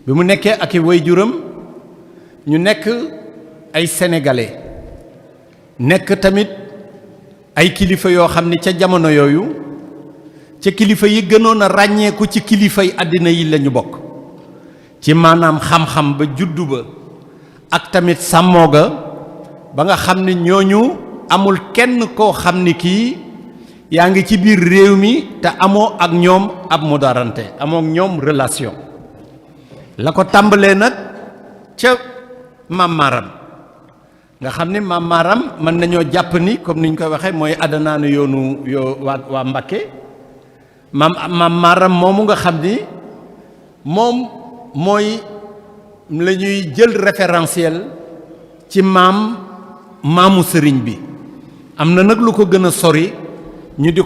bi mu nekkee ak i waajuram ñu nekk ay sénégalais nekk tamit ay kilifa yoo xam ni ca jamono yooyu ca kilifa yi gënoon a ràññeeku ci kilifay àddina yi lañu bokk ci maanaam xam-xam ba juddu ba ak tamit sàmmoo ga ba nga xam ni ñooñu amul kenn koo xam ni kii yaa ngi ci biir réew mi te amoo ak ñoom ab mudarante amoo ak ñoom relation la ko tàmbalee nag ca Maam Maram nga xam ni Maam Maram mën nañoo jàpp ni comme ni ñu koy waxee mooy adanaanu yoonu waa Mbakke Maam Maram moomu nga xam ni moom mooy la ñuy jël référentiel ci maamu sëriñ bi am na nag lu ko gën a sori ñu di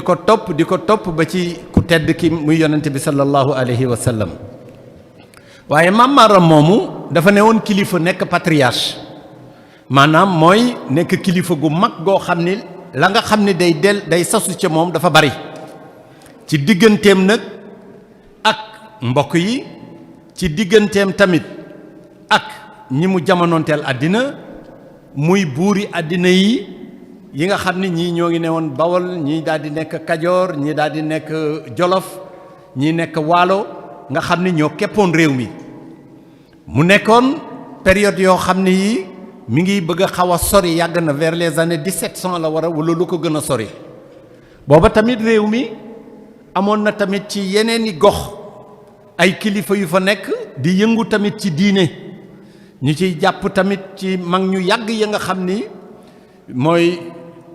ko topp ba ci ku tedd ki muy yonent bi sallallahu alayhi wa sallam waaye Maam Maram moomu dafa ne woon kilifa nekk patriarche maanaam mooy nekk kilifa gu mag goo xam ni la nga xam ni day sasu ca moom dafa bari ci digganteem nag ak mbokk yi ci digganteem tamit ak ñi mu jamonoonteel àddina muy buuri àddina yi nga xam ni ñii ñoo ngi ne woon Bawol ñii daal di nekk Kajoor ñii daal di nekk Jolof ñii nekk Waalo nga xam ni ñoo keppoon réew mi mu nekkoon période yoo xam ni yi mi ngi bëgg a xaw a sori yàgg na vers les années 1700 la war a wala lu ko gën a sori booba tamit réew mi amoon na tamit ci yeneen i gox ay kilifa yu fa nekk di yëngu tamit ci diine ñu ciy jàpp tamit ci mag ñu yàgg ya nga xam ni mooy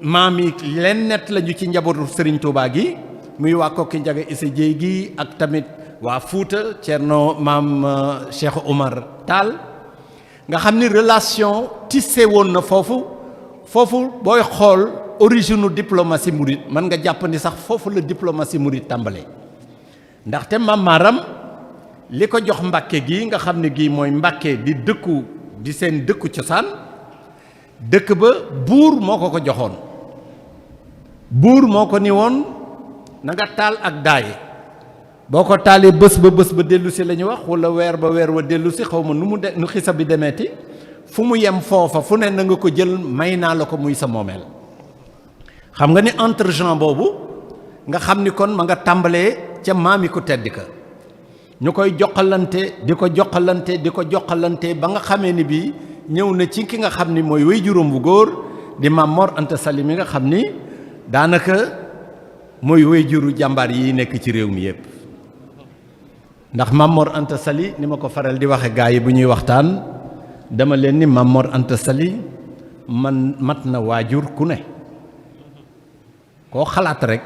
maam yi leen nett lañu ci njabootu Serigne Touba gi muy waa Kokki Njaga Issa Dieye gi ak tamit waa Fuuta Cerno maam Cheikh Oumar Tall nga xam ni relation tissé woon na foofu booy xool origine diplomatie mouride mën nga jàpp ni sax foofu la diplomatie mouride tàmbale ndaxte Maam Maram li ko jox Mbàkke gi nga xam ne gii mooy Mbàkke di seen dëkku cosaan dëkk ba buur moo ko joxoon buur moo ko ni woon na nga taal ak daay boo ko taalee bés ba dellu si la ñu wax wala weer wa dellu si xaw ma nu xisa bi demeeti fu mu yem foofa fu ne na nga ko jël may naa la ko muy sa moomeel xam nga ni entre gens boobu nga xam ni kon ma nga tàmbalee ca maami ku tedd ka ñu koy joxalante di ko joxalante ba nga xamee ni bii ñëw na ci ki nga xam ni mooy way juróom bu góor di Maam Mor Anta Sali mi nga xam ni daanaka mooy way juru jàmbaar yi nekk ci réew mi yépp ndax Maam Mor Anta Sali ni ma ko faral di waxe gaa yi bu ñuy waxtaan dama leen ni Maam Mor Anta Sali man mat na waajur ku ne koo xalaat rek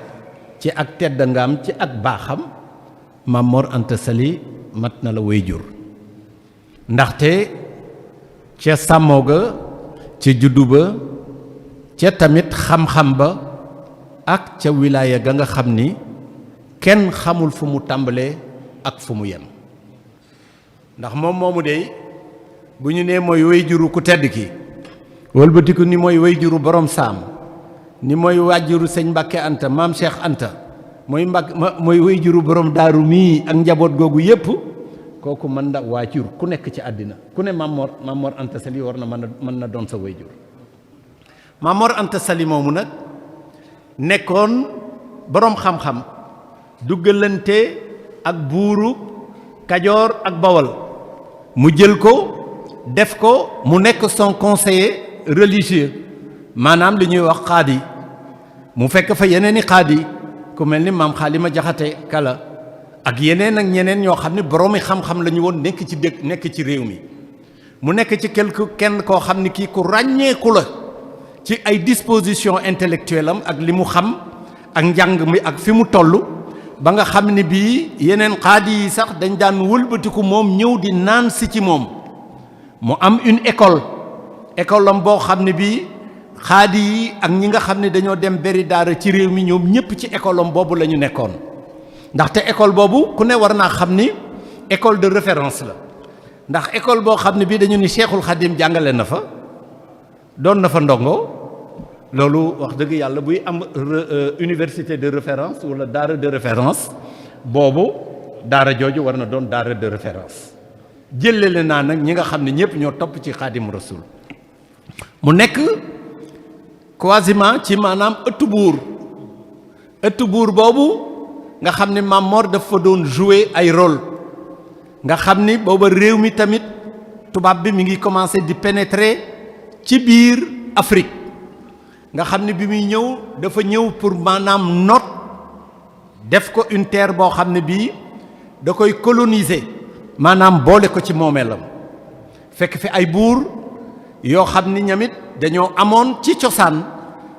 ci ak teddangaam ci ak baaxam Maam Mor Anta Sali mat na la waajur ndaxte ca sàmmoo ga ca juddu ba ca tamit xam-xam ba ak ca wilaaya ga nga xam ni kenn xamul fu mu tàmbalee ak fu mu yem ndax moom moomu de bu ñu nee mooy waajuru ku tedd ki wëlbatiku ni mooy waajuru borom saam ni mooy waajuru sëñ Mbàkke Anta maam Cheikh Anta mooy waajuru borom daaru mii ak njaboot googu yépp kooku mën na waajur ku nekk ci àddina ku ne Maam Mor Anta Sali war na mën na doon sa waajur Maam Mor Anta Sali moomu nag nekkoon boroom xam-xam duggalante ak buuru Kajoor ak Bawol mu jël ko def ko mu nekk son conseiller religieux maanaam li ñuy wax xaadi mu fekk fa yeneen i xaadi ku mel ni maam Xaalima Jaxate Kala ak yeneen ak ñeneen ñoo xam ne boroomi xam-xam la ñu woon nekk ci réew mi mu nekk ci kenn koo xam ne kii ku ràññeeku la ci ay disposition intellectuelle am ak li mu xam ak njàng mi ak fi mu toll ba nga xam ni bii yeneen xaadi yi sax dañ daan wëlbatiku moom ñëw di naan si ci moom. mu am une école am boo xam ne bii xaadi yi ak ñi nga xam ne dañoo dem beri daara ci réew mi ñoom ñëpp ci école am boobu la ñu nekkoon ndaxte école boobu ku ne war naa xam ni école de référence la ndax école boo xam ne bii dañu ni Cheikhul Khadim jàngale na fa doon na fa ndongo loolu wax dëgg yàlla buy am université de référence wala daara de référence boobu daara jooju war na doon daara de référence jëlele naa nag ñi nga xam ne ñëpp ñoo topp ci Xaadim Rasul mu nekk quasiment ci maanaam ëttu buur boobu nga xam ne Maam Mor daf fa doon jouer ay rôle nga xam ni booba réew mi tamit tubaab bi mi ngi commencé di pénétrer ci biir Afrique nga xam ne bi muy ñëw dafa ñëw pour maanaam noot def ko une terre boo xam ne bii da koy coloniser maanaam boole ko ci moomeelam fekk fi ay buur yoo xam ni ñamit dañoo amoon ci cosaan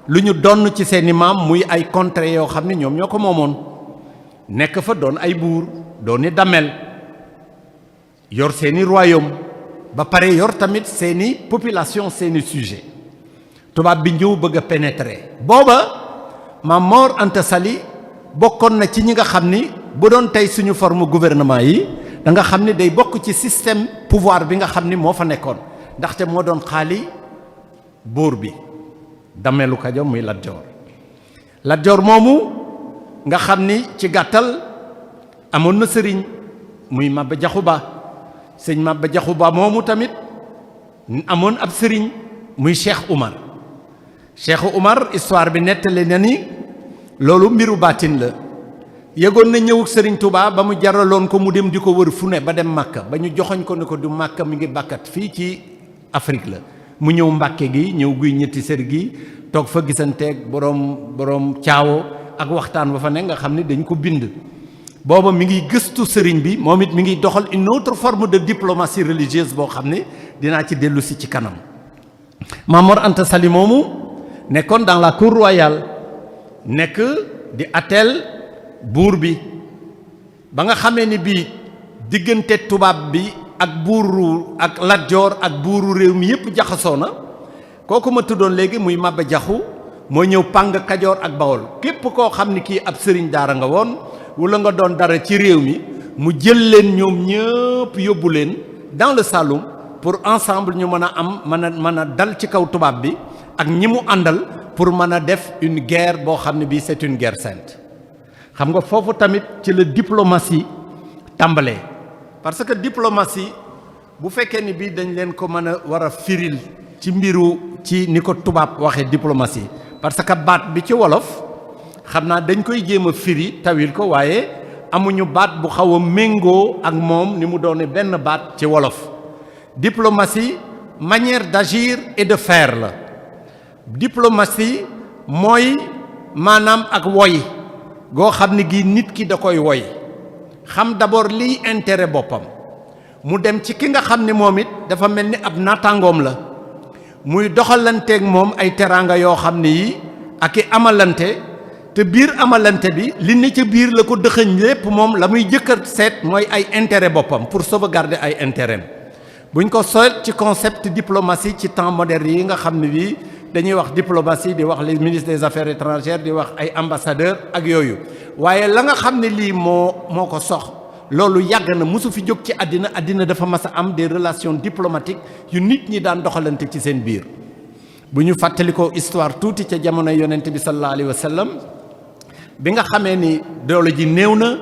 lu ñu donn ci seeni maam muy ay contrées yoo xam ni ñoom ñoo ko moomoon nekk fa doon ay buur dooni damel yor seeni royaume ba pare yor tamit seeni population seeni sujet tubaab bi ñëw bëgg a pénétrer booba Maam Mor Anta Sali bokkoon na ci ñi nga xam ni bu doon tey suñu forme gouvernement yi da nga xam ni day bokk ci système pouvoir bi nga xam ni moo fa nekkoon ndaxte moo doon xaali buur bi Damelu Kajoor muy Lat Joor moomu nga xam ni ci gàttal amoon na sëriñ muy Maba Jaxu Ba sëñ Maba Jaxu Ba moomu tamit amoon ab sëriñ muy Cheikh Oumar histoire bi nettali na ni loolu mbiru baatin la yëgoon na ñëwuk sëriñ Touba ba mu jaraloon ko mu dem di ko wër fu ne ba dem Màkka ba ñu joxoñ ko ne ko du Màkka mi ngi bàkkat fii ci Afrique la mu ñëw Mbàkke gi ñëw guy ñetti sër gi toog fa gisanteeg boroom caawo ak waxtaan ba fa ne nga xam ne dañ ko bind booba mi ngi gëstu sëriñ bi moom it mi ngi doxal une autre forme de diplomatie religieuse boo xam ne dinaa ci dellu si ci kanam Maam Mor Anta Sali moomu nekkoon dans la cour royale nekk di attelle buur bi ba nga xamee ni bii diggante tubaab bi ak buuru ak Lat Joor ak buuru réew mi yépp jaxasoo na kooku ma tuddoon léegi muy Maba Jaxu moo ñëw pàng Kajoor ak Bawol képp koo xam ni kii ab sëriñ daara nga woon wala nga doon dara ci réew mi mu jël leen ñoom ñëpp yóbbu leen dans le Saloum pour ensemble ñu mën a am mën a dal ci kaw tubaab bi ak ñi mu àndal pour mën a def une guerre boo xam ne bii c'est une guerre sainte xam nga foofu tamit ci la diplomatie tàmbalee parce que diplomatie bu fekkee ni bii dañ leen ko mën a war a firil ci ni ko tubaab waxee diplomatie parce que baat bi ci wolof xam naa dañ koy jéem a firi tawil ko waaye amuñu baat bu xaw a méngoo ak moom ni mu doone benn baat ci wolof diplomatie manière d'agir et de faire la diplomatie mooy maanaam ak woy goo xam ne gi nit ki da koy woy xam d'abord liy intérêt boppam mu dem ci ki nga xam ne moom it dafa mel ni ab naataangoom la muy doxalanteeg moom ay teraanga yoo xam ne yi ak i amalante te biir amalante bi li ne ca biir la ko dëxëñ lépp moom la muy jëkkat seet mooy ay intérêt boppam pour sauvegarder ay intérêt buñ ko seet ci concept diplomatie ci temps moderne yi nga xam ne bii dañuy wax diplomatie di wax les ministres des affaires étrangères di wax ay ambassadeurs ak yooyu waaye la nga xam ne lii moo ko sox loolu yàgg na mosu fi jóg ci àddina dafa mas a am des relations diplomatiques yu nit ñi daan doxalante ci seen biir bu ñu fàttali ko histoire tuuti ca jamono yonent bi sallallahu alayhi wa sallam bi nga xamee ni doole ji néew na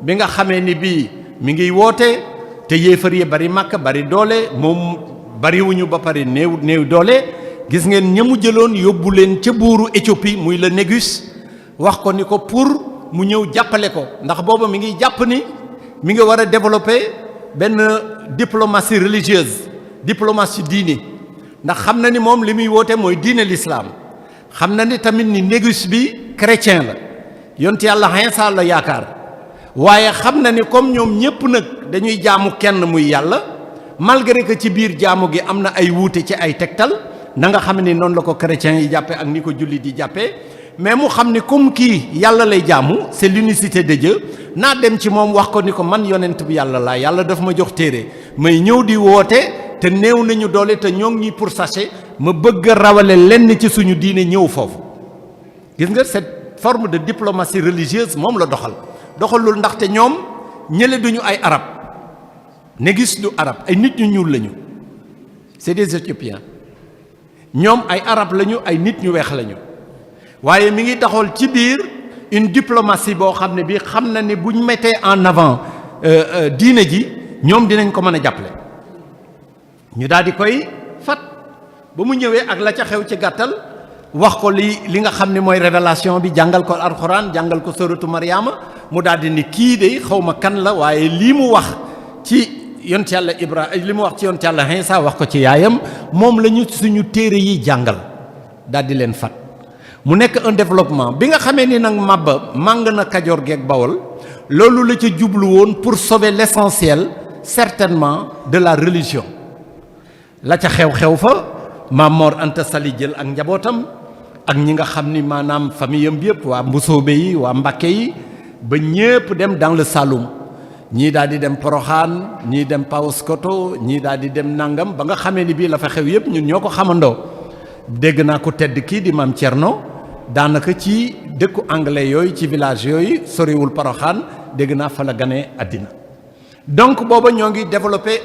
bi nga xamee ni bii mi ngi woote te yéefar yi bari màkk bari doole moom bariwuñu ba pare néew doole gis ngeen ñamu jëloon yóbbu leen ca buuru Éthiopie muy le Négus wax ko ni ko pour mu ñëw jàppale ko ndax booba mi ngi jàpp ni mi ngi war a développer benn diplomatie religieuse diplomatie diine ndax xam na ni moom li muy woote mooy diine l'islam xam na ni tamit ni Négus bi chrétien la yonent yàlla Iisaa la yaakaar waaye xam na ni comme ñoom ñépp nag dañuy jaamu kenn muy yàlla malgré que ci biir jaamu gi am na ay wuute ci ay tegtal na nga xam ni noonu la ko chrétiens yi jàppe ak ni ko jullit yi jàppe mais mu xam ni comme kii yàlla lay jaamu c'est l'unicité de Dieu naa dem ci moom wax ko ni ko man yonent bi yàlla laa yàlla daf ma jox téere may ñëw di woote te néew nañu doole te ñoo ngi ñuy pourchasser ma bëgg a rawale lenn ci suñu diine ñëw foofu. gis nga cette forme de diplomatie religieuse moom la doxalul ndaxte ñoom ñële duñu ay arab négis du arab ay nit ñu ñuul lañu c'est des éthiopiens ñoom ay arab lañu ay nit ñu weex lañu waaye mi ngi doxal ci biir une diplomatie boo xam ne bii xam na ne buñ mettee en avant diine ji ñoom dinañ ko mën a jàppale ñu daal di koy fat ba mu ñëwee ak la ca xew ci gàttal wax ko li nga xam ne mooy révélation bi jàngal ko alxuraan jàngal ko suratu Mariama mu daal di ni kii de xaw ma kan la waaye lii mu wax ci yonent yàlla Ibrahima li mu wax ci yonent yàlla Iisaa wax ko ci yaayam moom la ñu suñu téere yi jàngal daal di leen fat mu nekk un développement bi nga xamee ni nag Maba màng na Kajoor geeg Bawol loolu la ca jublu woon pour sauver l'essentiel certainement de la religion la ca xew-xew fa Maam Mor Anta Sali jël ak njabootam ak ñi nga xam ni maanaam famille am yëpp waa Mbusoobe yi waa Mbakke yi ba ñépp dem dans le Saloum ñii daal di dem Poroxaan ñii dem Paoskoto ñii daal di dem Nangam ba nga xamee ni bii la fa xew yëpp ñun ñoo ko xamandoo dégg naa ko tedd kii di Maam Thierno daanaka ci dëkku anglais yooyu ci village yooyu soriwul Poroxaan dégg naa fa la ganee àddina donc booba ñoo ngi développé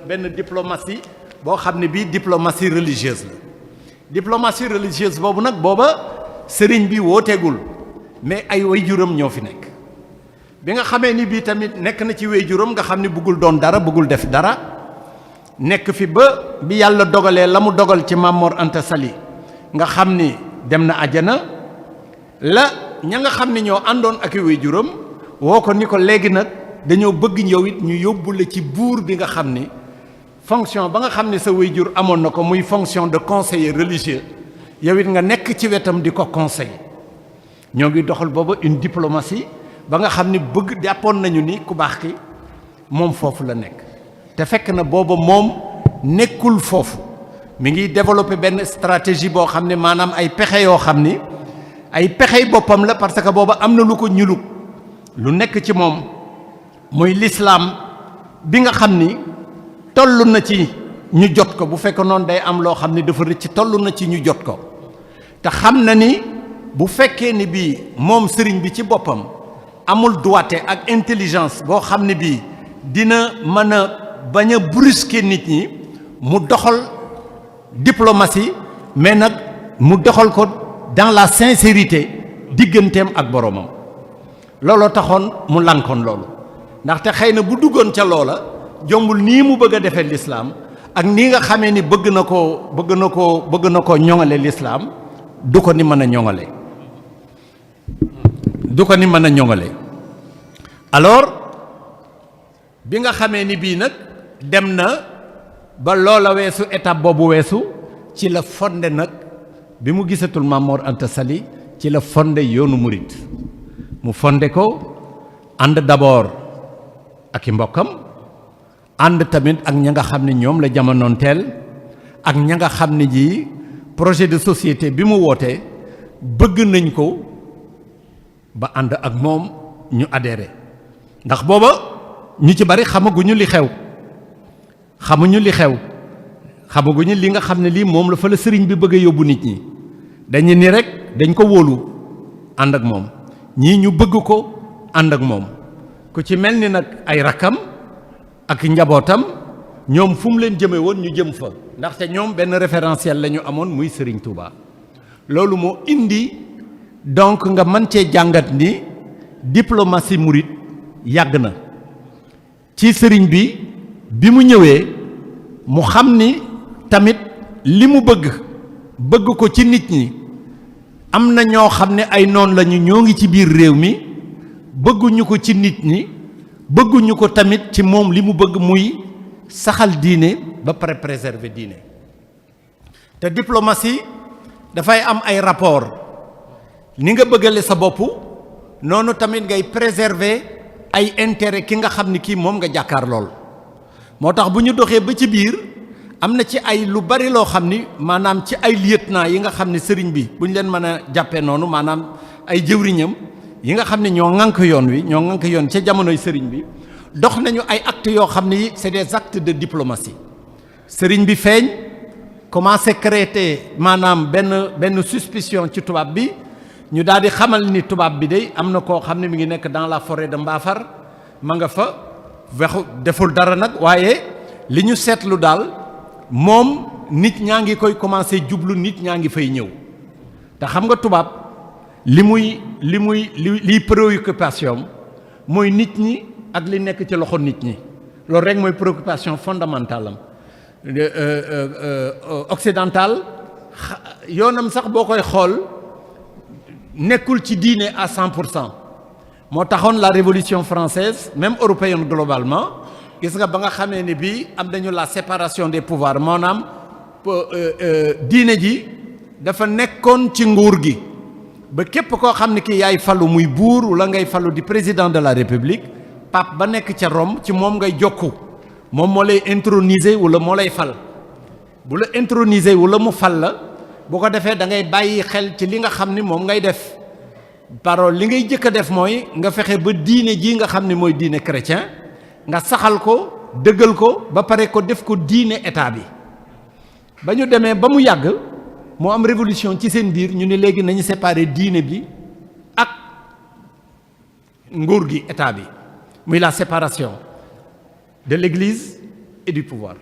benn diplomatie boo xam ne bii diplomatie religieuse la diplomatie religieuse boobu nag booba sëriñ bi wooteegul mais ay waajuram ñoo fi nekk bi nga xamee ni bii tamit nekk na ci waajuram nga xam ni bëggul doon dara bëggul def dara nekk fi ba bi yàlla dogalee la mu dogal ci Maam Mor Anta Sali nga xam ni dem na àjjana la ña nga xam ni ñoo àndoon ak i waajuram woo ko ni ko léegi nag dañoo bëgg ñëw it ñu yóbbu la ci buur bi nga xam ni fonction ba nga xam ni sa waajur amoon na ko muy fonction de conseiller religieux yow it nga nekk ci wetam di ko conseiller ñoo ngi doxal booba une diplomatie ba nga xam ni bëgg jàppoon nañu ni ku baax ki moom foofu la nekk te fekk na booba moom nekkul foofu mi ngi développer benn stratégie boo xam ne maanaam ay pexe yoo xam ni ay pexey boppam la parce que booba am na lu ko ñulug lu nekk ci moom muy l'islam bi nga xam ni toll na ci ñu jot ko bu fekk noonu day am loo xam ni dafa rëcc toll na ci ñu jot ko te xam na ni bu fekkee ni bii moom sëriñ bi ci boppam amul doigté ak intelligence boo xam ne bii dina mën a bañ a brusquer nit ñi mu doxal diplomatie mais nag mu doxal ko dans la sincérité digganteem ak boroomam looloo taxoon mu lànkoon loolu ndaxte xëy na bu duggoon ca loola jombul nii mu bëgg a defee l'islam ak nii nga xamee ni bëgg na ko ñoŋale l'islam du ko ni mën a ñoŋale alors bi nga xamee ni bii nag dem na ba loola weesu étape boobu weesu ci la fonde nag bi mu gisatul Maam Mor Anta Sali ci la fonde yoonu murit mu fonde ko ànd d'abord ak i mbokkam ànd tamit ak ña nga xam ne ñoom la jamonoonteel ak ña nga xam ne ji projet de société bi mu wootee bëgg nañ ko ba ànd ak moom ñu adhéré ndax booba ñu ci bari xamaguñu li xew xamuñu li nga xam ne lii moom la fa la sëriñ bi bëgg a yóbbu nit ñi dañu ni rek dañ ko wóolu ànd ak moom ñii ñu bëgg ko ànd ak moom ku ci mel ni nag ay rakkam ak njabootam ñoom fu mu leen jëme woon ñu jëm fa ndaxte ñoom benn référentiel la ñu amoon muy Serigne Touba loolu moo indi donc nga mën cee jàngat ni diplomatie murit yàgg na ci sëriñ bi mu ñëwee mu xam ni tamit li mu bëgg ko ci nit ñi am na ñoo xam ne ay noon lañu ñoo ngi ci biir réew mi bëgguñu ko ci nit ñi bëgguñu ko tamit ci moom li mu bëgg muy saxal diine ba pare préserver diine te diplomatie dafay am ay rapport ni nga bëggale sa bopp noonu tamit ngay préserver ay intérêt ki nga xam ni kii moom nga jàkkaar lool moo tax bu ñu doxee ba ci biir am na ci ay lu bari loo xam ni maanaam ci ay lieutenant yi nga xam ne sëriñ bi bu ñu leen mën a jàppee noonu maanaam ay jëwriñam yi nga xam ne ñoo ŋànk yoon wi ñoo ŋànk yoon ca jamonoy sëriñ bi dox nañu ay actes yoo xam ni c'est des actes de diplomatie sëriñ bi feeñ commencé créer maanaam benn suspicion ci tubaab bi ñu daal di xamal ni tubaab bi de am na koo xam ne mi ngi nekk dans la forêt de Mbafar ma nga fa wexu deful dara nag waaye li ñu seetlu daal moom nit ñaa ngi koy commencé jublu nit ñaa ngi fay ñëw te xam nga tubaab liy préoccupation mooy nit ñi ak li nekk ci loxo nit ñi loolu rek mooy préoccupation fondamentale am occidental yoonam sax boo koy xool nekkul ci diine à 100% moo taxoon la révolution française même européenne globalement gis nga ba nga xamee ne bii am nañu la séparation des pouvoirs maanaam diine ji dafa nekkoon ci nguur gi ba képp koo xam ne ki yaay falu muy buur wala ngay falu di président de la république pape ba nekk ca Rome ci moom ngay jokku moom moo lay introniser wala moo lay fal bu la introniser wala mu fal la bu ko defee da ngay bàyyi xel ci li nga xam ni moom ngay def parole li ngay jëkk a def mooy nga fexe ba diine ji nga xam ne mooy diine chrétien nga saxal ko dëggal ko ba pare ko def ko diine état bi ba ñu demee ba mu yàgg moo am révolution ci seen biir ñu ne léegi nañu séparer diine bi ak nguur gi état bi muy la séparation de l'église et du pouvoir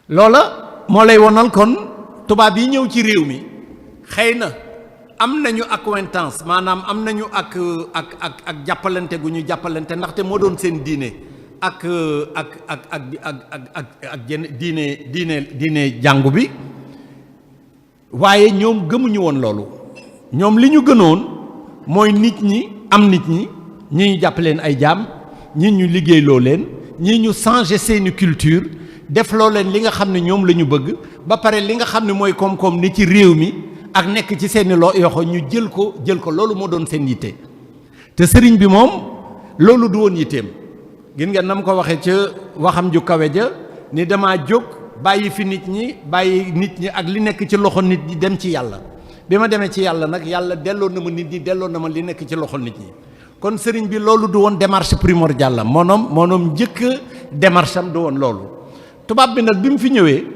loola moo lay wonal kon tubaab yi ñëw ci réew mi xëy na am nañu accointance maanaam am nañu ak jàppalante gu ñu jàppalante ndaxte moo doon seen diine ak diine jàngu bi waaye ñoom gëmuñu woon loolu ñoom li ñu gënoon mooy nit ñi ñi ñu jàpp leen ay jaam ñi ñu liggéeyloo leen ñi ñu changer seeni culture def loo leen li nga xam ne ñoom la ñu bëgg ba pare li nga xam ne mooy koom-koom ni ci réew mi ak nekk ci seeni yoxo ñu jël ko loolu moo doon seen yitte te sëriñ bi moom loolu du woon yitteem gis ngeen na mu ko waxee ca waxam ju kawe ja ni dama jóg bàyyi fi nit ñi ak li nekk ci loxo nit ñi dem ci yàlla bi ma demee ci yàlla nag yàlla delloo na ma nit ñi delloo na ma li nekk ci loxo nit ñi kon sëriñ bi loolu du woon démarche primordiale am moonoom njëkk démarche am du woon loolu tubaab bi nag bi mu fi ñëwee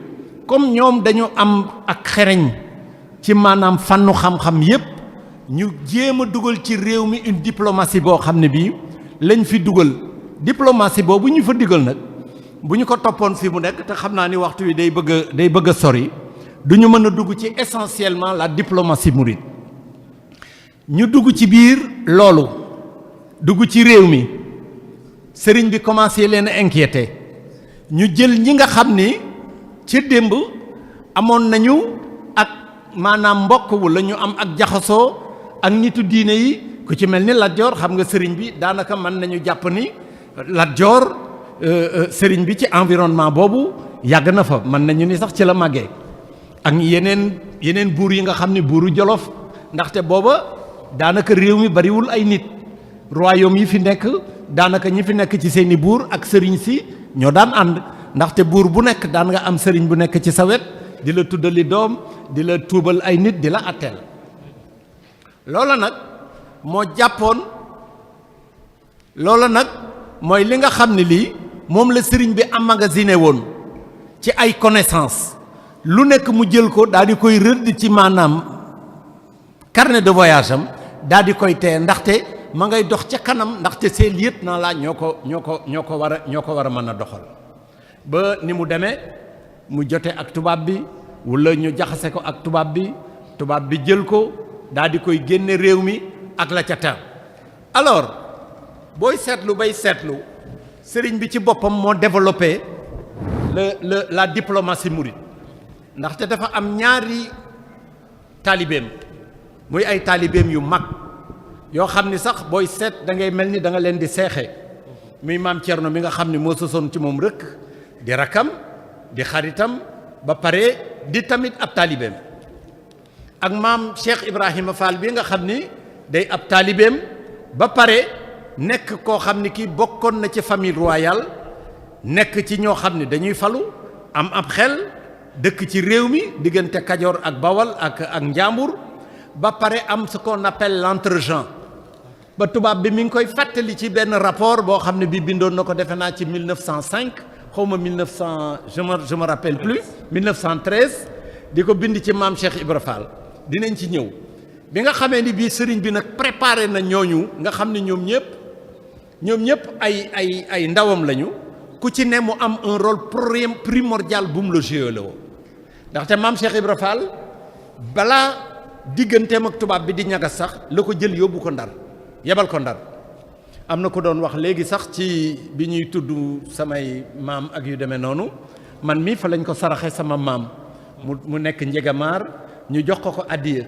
comme ñoom dañu am ak xereñ ci maanaam fànnu xam-xam yépp ñu jéem a dugal ci réew mi une diplomatie boo xam ne bii lañ fi dugal diplomatie boobu ñu fa digal nag bu ñu ko toppoon fi mu nekk te xam naa ni waxtu wi day bëgg a sori du ñu mën a dugg ci essentiellement la diplomatie mouride ñu dugg ci biir loolu dugg ci réew mi sëriñ bi commencé leen a inquiété ñu jël ñi nga xam ni ca démb amoon nañu ak maanaam mbokk wu la ñu am ak jaxasoo ak nitu diine yi ku ci mel ni Lat Joor xam nga sëriñ bi daanaka mën nañu jàpp ni Lat Joor sëriñ bi ci environnement boobu yàgg na fa mën nañu ni sax ci la màggee ak yeneen buur yi nga xam ne buuru Jolof ndaxte booba daanaka réew mi bariwul ay nit royaume yi fi nekk daanaka ñi fi nekk ci seeni buur ak sëriñ si ñoo daan ànd ndaxte buur bu nekk daan nga am sëriñ bu nekk ci sa wet di la tuddali doom di la tuubal ay nit di la atteel loola nag moo jàppoon loola nag mooy li nga xam ne lii moom la sëriñ bi emmagasiné woon ci ay connaissance lu nekk mu jël ko daal di koy rëdd ci maanaam carnet de voyage am daal di koy teye ndaxte ma ngay dox ca kanam ndaxte see lieutenant la ñoo ko war a mën a doxal ba ni mu demee mu jote ak tubaab bi wala ñu jaxase ko ak tubaab bi jël ko daal di koy génne réew mi ak la ca teew alors booy seetlu bay seetlu sëriñ bi ci boppam moo développé la diplomatie mouride ndaxte dafa am ñaari taalibeem muy ay taalibeem yu mag yoo xam ni sax booy seet da ngay mel ni da nga leen di seexe muy maam Thierno mi nga xam ni moo sosoon ci moom rëkk di rakam di xaritam ba pare di tamit ab taalibeem ak maam Cheikh Ibrahima Fall bi nga xam ni day ab taalibeem ba pare nekk koo xam ni kii bokkoon na ci famille royale nekk ci ñoo xam ni dañuy falu am ab xel dëkk ci réew mi diggante Kajoor ak Bawal ak Njàmbur ba pare am ce qu'on appelle l'entre-gens ba tubaab bi mi ngi koy fàttali ci benn rapport boo xam ne bi bindoon na ko defe naa ci 1905 xaw ma 1900 je me rappelle plus 1913 di ko bind ci maam Cheikh Ibra Fall dinañ ci ñëw bi nga xamee ni bii sëriñ bi nag préparé na ñooñu nga xam ne ñoom ñëpp ay ndawam lañu ku ci ne mu am un rôle primordial bu mu la joué la woo ndaxte maam Cheikh Ibra Fall balaa digganteem ak tubaab bi di ñagas sax la ko jël yóbbu ko Ndar yebal ko Ndar am na ko doon wax léegi sax ci bi ñuy tudd samay maam ak yu demee noonu man mii fa lañ ko saraxe sama maam mu nekk njegamaar ñu jox ko addiya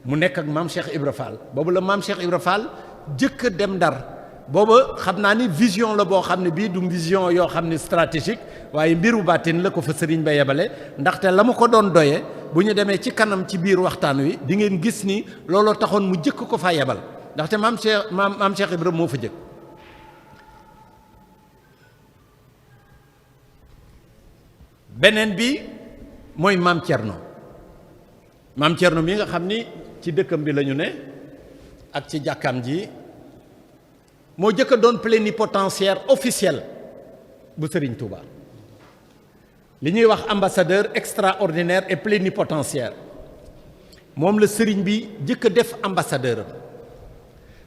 mu nekk ak maam Cheikh Ibra Fall boobu la maam Cheikh Ibra Fall jëkk a dem Ndar booba xam naa ni vision la boo xam ne bii du vision yoo xam ne stratégique waaye mbiru baatin la ko fa sëriñ ba yebale ndaxte la ma ko doon doye bu ñu demee ci kanam ci biir waxtaan wi di ngeen gis ni looloo taxoon mu jëkk ko faa yebal ndaxte maam Cheikh Ibra moo fa jëkk beneen bi mooy maam Thierno mi nga xam ni ci dëkkam bi la ñu ne ak ci jàkkaam ji moo jëkk a doon plénipotentiaire officiel bu Serigne Touba li ñuy wax ambassadeur extraordinaire et plénipotentiaire moom la Serigne bi jëkk a def ambassadeur am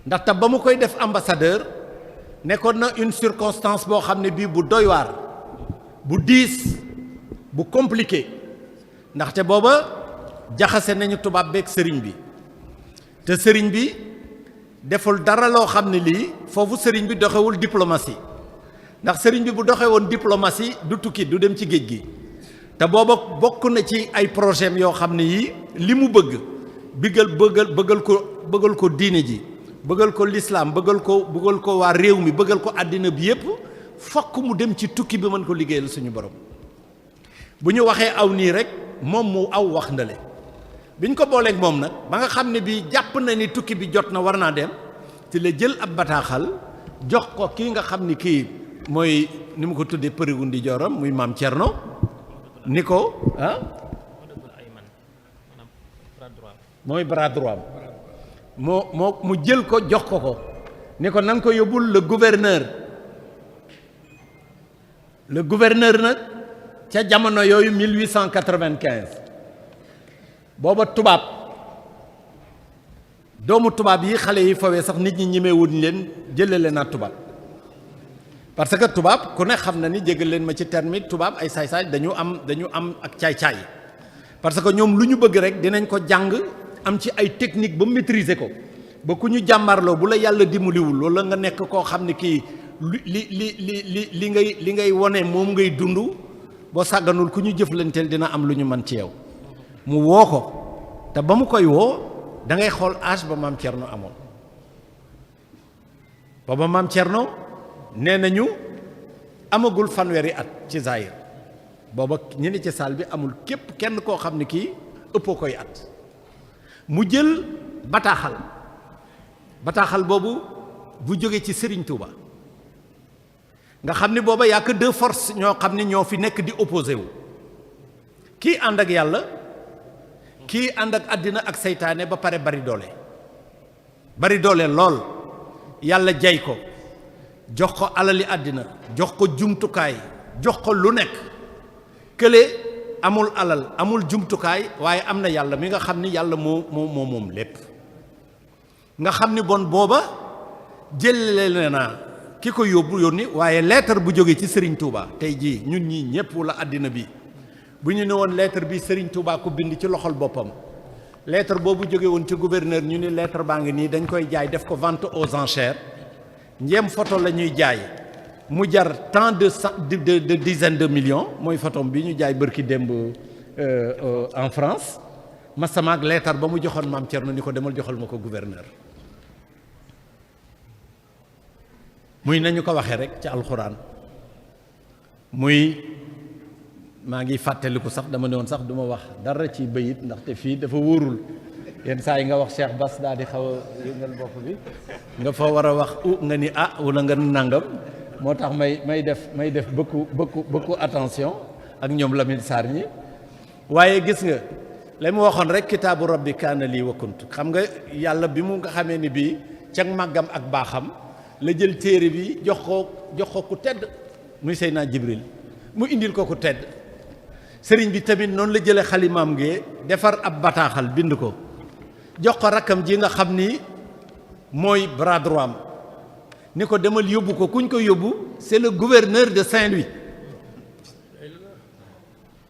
ndaxte ba mu koy def ambassadeur nekkoon na une circonstance boo xam ne bii bu doy waar bu diis bu compliqué ndaxte booba jaxase nañu tubaab beeg Serigne bi te Serigne bi deful dara loo xam ne lii foofu sëriñ bi doxewul diplomatie ndax sëriñ bi bu doxee woon diplomatie du tukki du dem ci géej gi te booba bokk na ci ay projet yoo xam ne yii li mu bëggal ko diine ji bëggal ko l'islam bëggal ko waa réew mi bëggal ko àddina bi yépp fokk mu dem ci tukki bi mën ko liggéeyal suñu borom bu ñu waxee aw nii rek moom mu aw wax ndale biñ ko booleeg moom nag ba nga xam ne bii jàpp na ni tukki bi jot na war naa dem ci la jël ab bataaxal jox ko kii nga xam ni kii mooy ni mu ko tuddee përigu ndi jooram muy maam Thierno ni ko mooy bras droit mu jël ko jox ko ni ko na nga ko yóbbul le gouverneur nag ca jamono yooyu 1895 booba doomu tubaab yi xale yi fawee sax nit ñi ñemewuñ leen jëlale naa tubaab parce que tubaab ku ne xam na ni jégal leen ma ci terme tubaab ay saay-saay dañu am ak caay-caay parce que ñoom lu ñu bëgg rek dinañ ko jàng am ci ay technique ba maîtriser ko ba ku ñu jàmmarloo bu la yàlla dimbaliwul walla nga nekk koo xam ne kii li ngay wone moom ngay dund boo sàgganul ku ñu jëflanteel dina am lu ñu mën ci yow mu woo ko te ba mu koy woo da ngay xool âge ba maam Thierno amoon booba maam Thierno nee nañu amagul fanweeri at ci Zahir booba ñu ne ci saal bi amul képp kenn koo xam ne kii ëppoo koy at mu jël bataaxal boobu bu jógee ci Serigne Touba nga xam ni booba y'a que deux forces ñoo xam ne ñoo fi nekk di opposé wu kii ànd ak yàlla kii ànd ak àddina ak seytaane ba pare bari doole lool yàlla jay ko jox ko alali àddina jox ko jumtukaay jox ko lu nekk kële amul alal amul jumtukaay waaye am na yàlla mi nga xam ni yàlla moom lépp nga xam ni bon booba jëlee naa ki ko yónni waaye lettre bu jógee ci Serigne Touba tey jii ñun ñii ñëpp wala àddina bi bu ñu ne woon lettre bi Serigne Touba ko bind ci loxol boppam lettre boobu jóge woon ci gouverneur ñu ni lettre baa ngi nii dañ koy jaay def ko vente aux enchères njéem photo la ñuy jaay mu jar tant de dizaines de millions mooy photo bi ñu jaay bërki démb en France masamaak lettre ba mu joxoon maam Thierno ni ko demal joxal ma ko gouverneur muy nañu ko waxee rek ci alxuraan muy maa ngi fàttaliku sax dama ne woon sax du ma wax dara ci bayit ndaxte fii dafa wóorul yenn saa yi nga wax Cheikh Bass daal di xaw a yëngal bopp bi nga fa war a wax nga ni wala nga nangam moo tax may def beaucoup attention ak ñoom Lamine Sarr ñi waaye gis nga la mu waxoon rek kitaabu rabbi kaana lii wa kuntu xam nga yàlla bi mu nga xamee ni bii cag màggam ak baaxam la jël téere bi jox ko ku tedd muy Seydina Jibril mu indil ko ku tedd sëriñ bi tamit noonu la jëlee xalimaam ngee defar ab bataaxal bind ko jox ko rakkam ji nga xam ni mooy bras droit am ni ko demal yóbbu ko kuñ ko yóbbu c'est le gouverneur de Saint-Louis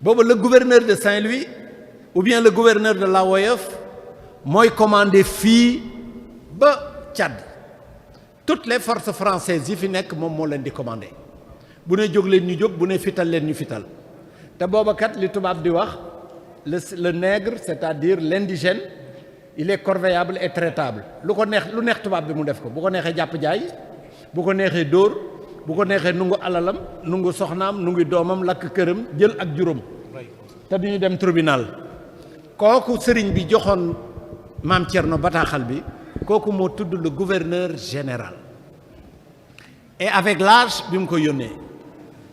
booba le gouverneur de Saint-Louis ou bien le gouverneur de l'Oyof mooy commandé fii ba Tchad toutes les forces françaises yi fi nekk moom moo leen di commandé bu ne jóg leen ñu jóg bu ne fital leen ñu fital te booba kat li tubaab di wax le nègre c'est-à-dire l'indigène il est corvéable et traitable lu neex tubaab bi mu def ko bu ko neexee jàpp jaay bu ko neexee dóor bu ko neexee nungu alalam nungu soxnaam nungu doomam lakk këram jël ak juróom te duñu dem tribunal kooku sëriñ bi joxoon maam Thierno bataaxal bi kooku moo tudd le gouverneur général et avec l'âge bi mu ko yónnee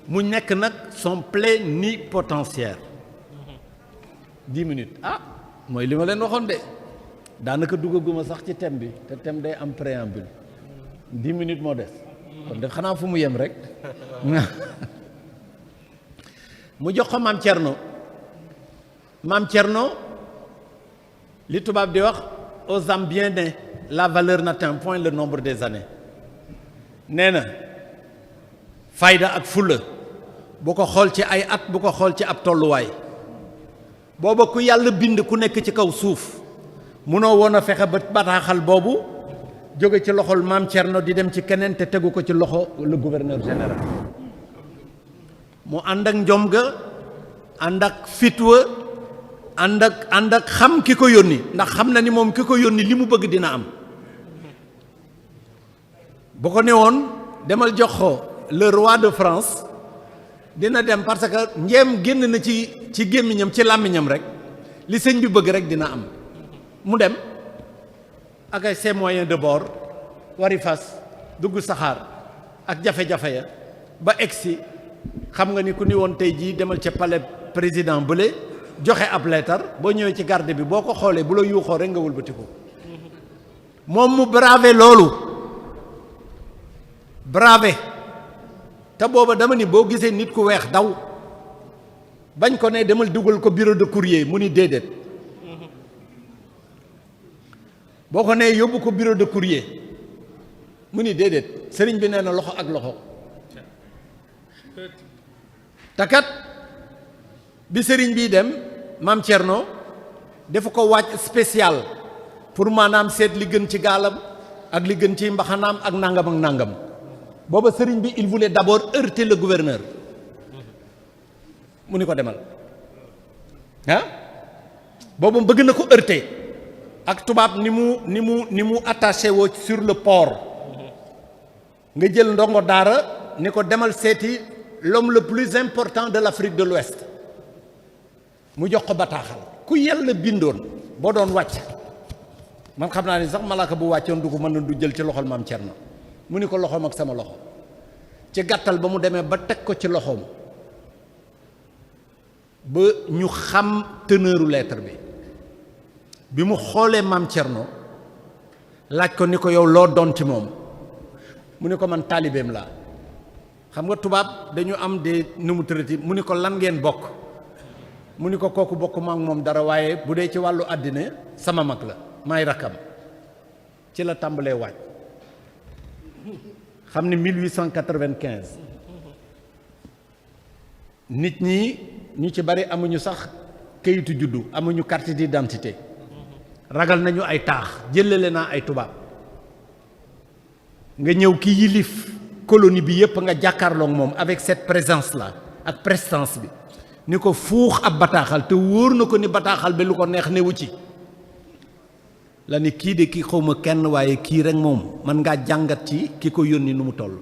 mu nekk nag son plénipotentiaire 10 minutes mooy li ma leen waxoon de daanaka duggaguma sax ci thème bi te thème day am préambule 10 minutes moo des kon de xanaa fu mu yem rek mu jox ko maam Thierno li tubaab di wax aux âmes bien nées la valeur n'atteint point le nombre des années nee na fayda ak fulla bu ko xool ci ay at bu ko xool ci ab tolluwaay booba ku yàlla bind ku nekk ci kaw suuf munoo woon a fexe ba bataaxal boobu jóge ci loxol maam Thierno di dem ci keneen te tegu ko ci loxo le gouverneur général mu ànd ak njom ga ànd ak fitwa ànd ak xam ki ko yónni ndax xam na ni moom ki ko yónni li mu bëgg dina am bu ko newoon demal jox ko le roi de France dina dem parce que njeem génn na ci gémmiñam ci làmmiñam rek li sëñ bi bëgg rek dina am mu dem ak ay ses moyens de bord wari fas dugg saxaar ak jafe-jafe ya ba egsi xam nga ni ku ni woon tey jii demal ca palais président bële joxe ab leetar boo ñëwee ci garde bi boo ko xoolee bu la yuuxoo rek nga wëlbatiku moom mu bravé loolu bravé te booba dama ni boo gisee nit ku weex daw bañ ko ne demal dugal ko bureau de courrier mu ni déedéet boo ko nee yóbbu ko bureau de courrier mu ni déedéet sëriñ bi nee na loxo ak loxo te kat bi sëriñ bii dem maam Thierno dafa ko wàcc spécial pour maanaam seet li gën ci gaalam ak li gën ci mbaxanaam ak nangam booba sëriñ bi il voulait d'abord heurter le gouverneur mu ni ko demal booba bëgg na ko heurter ak tubaab ni mu attaché woo sur le port nga jël ndongo daara ni ko demal seeti l'homme le plus important de l'Afrique de l'Ouest mu jox ko bataaxal ku yàlla bindoon boo doon wàcc man xam naa ni sax malaaka bu wàccoon du ko mën na du jël ci loxol maam Thierno mu ni ko loxoom ak sama loxo ci gàttal ba mu demee ba teg ko ci loxoom ba ñu xam teneuru lettre bi mu xoolee maam Thierno laaj ko ni ko yow loo doon ci moom mu ni ko man taalibeem laa xam nga tubaab dañu am des numutërati mu ni ko lan ngeen bokk mu ni ko kooku bokk ma ak moom dara waaye bu dee ci wàllu àddina sama mag la maay rakkam ci la tàmbalee waaj xam ne 1895 nit ñi ñu ci bari amuñu sax kayitu juddu amuñu carte d'identité ragal nañu ay taax jëlale naa ay tubaab nga ñëw ki yilif colonie bi yépp nga jàkkaarloog moom avec cette présence là ak prestance bi ni ko fuux ab bataaxal te wóor na ko ni bataaxal bi lu ko neex newu ci la ni kii de kii xawma kenn waaye kii rek moom mën ngaa jàngat ci ki ko yónni nu mu toll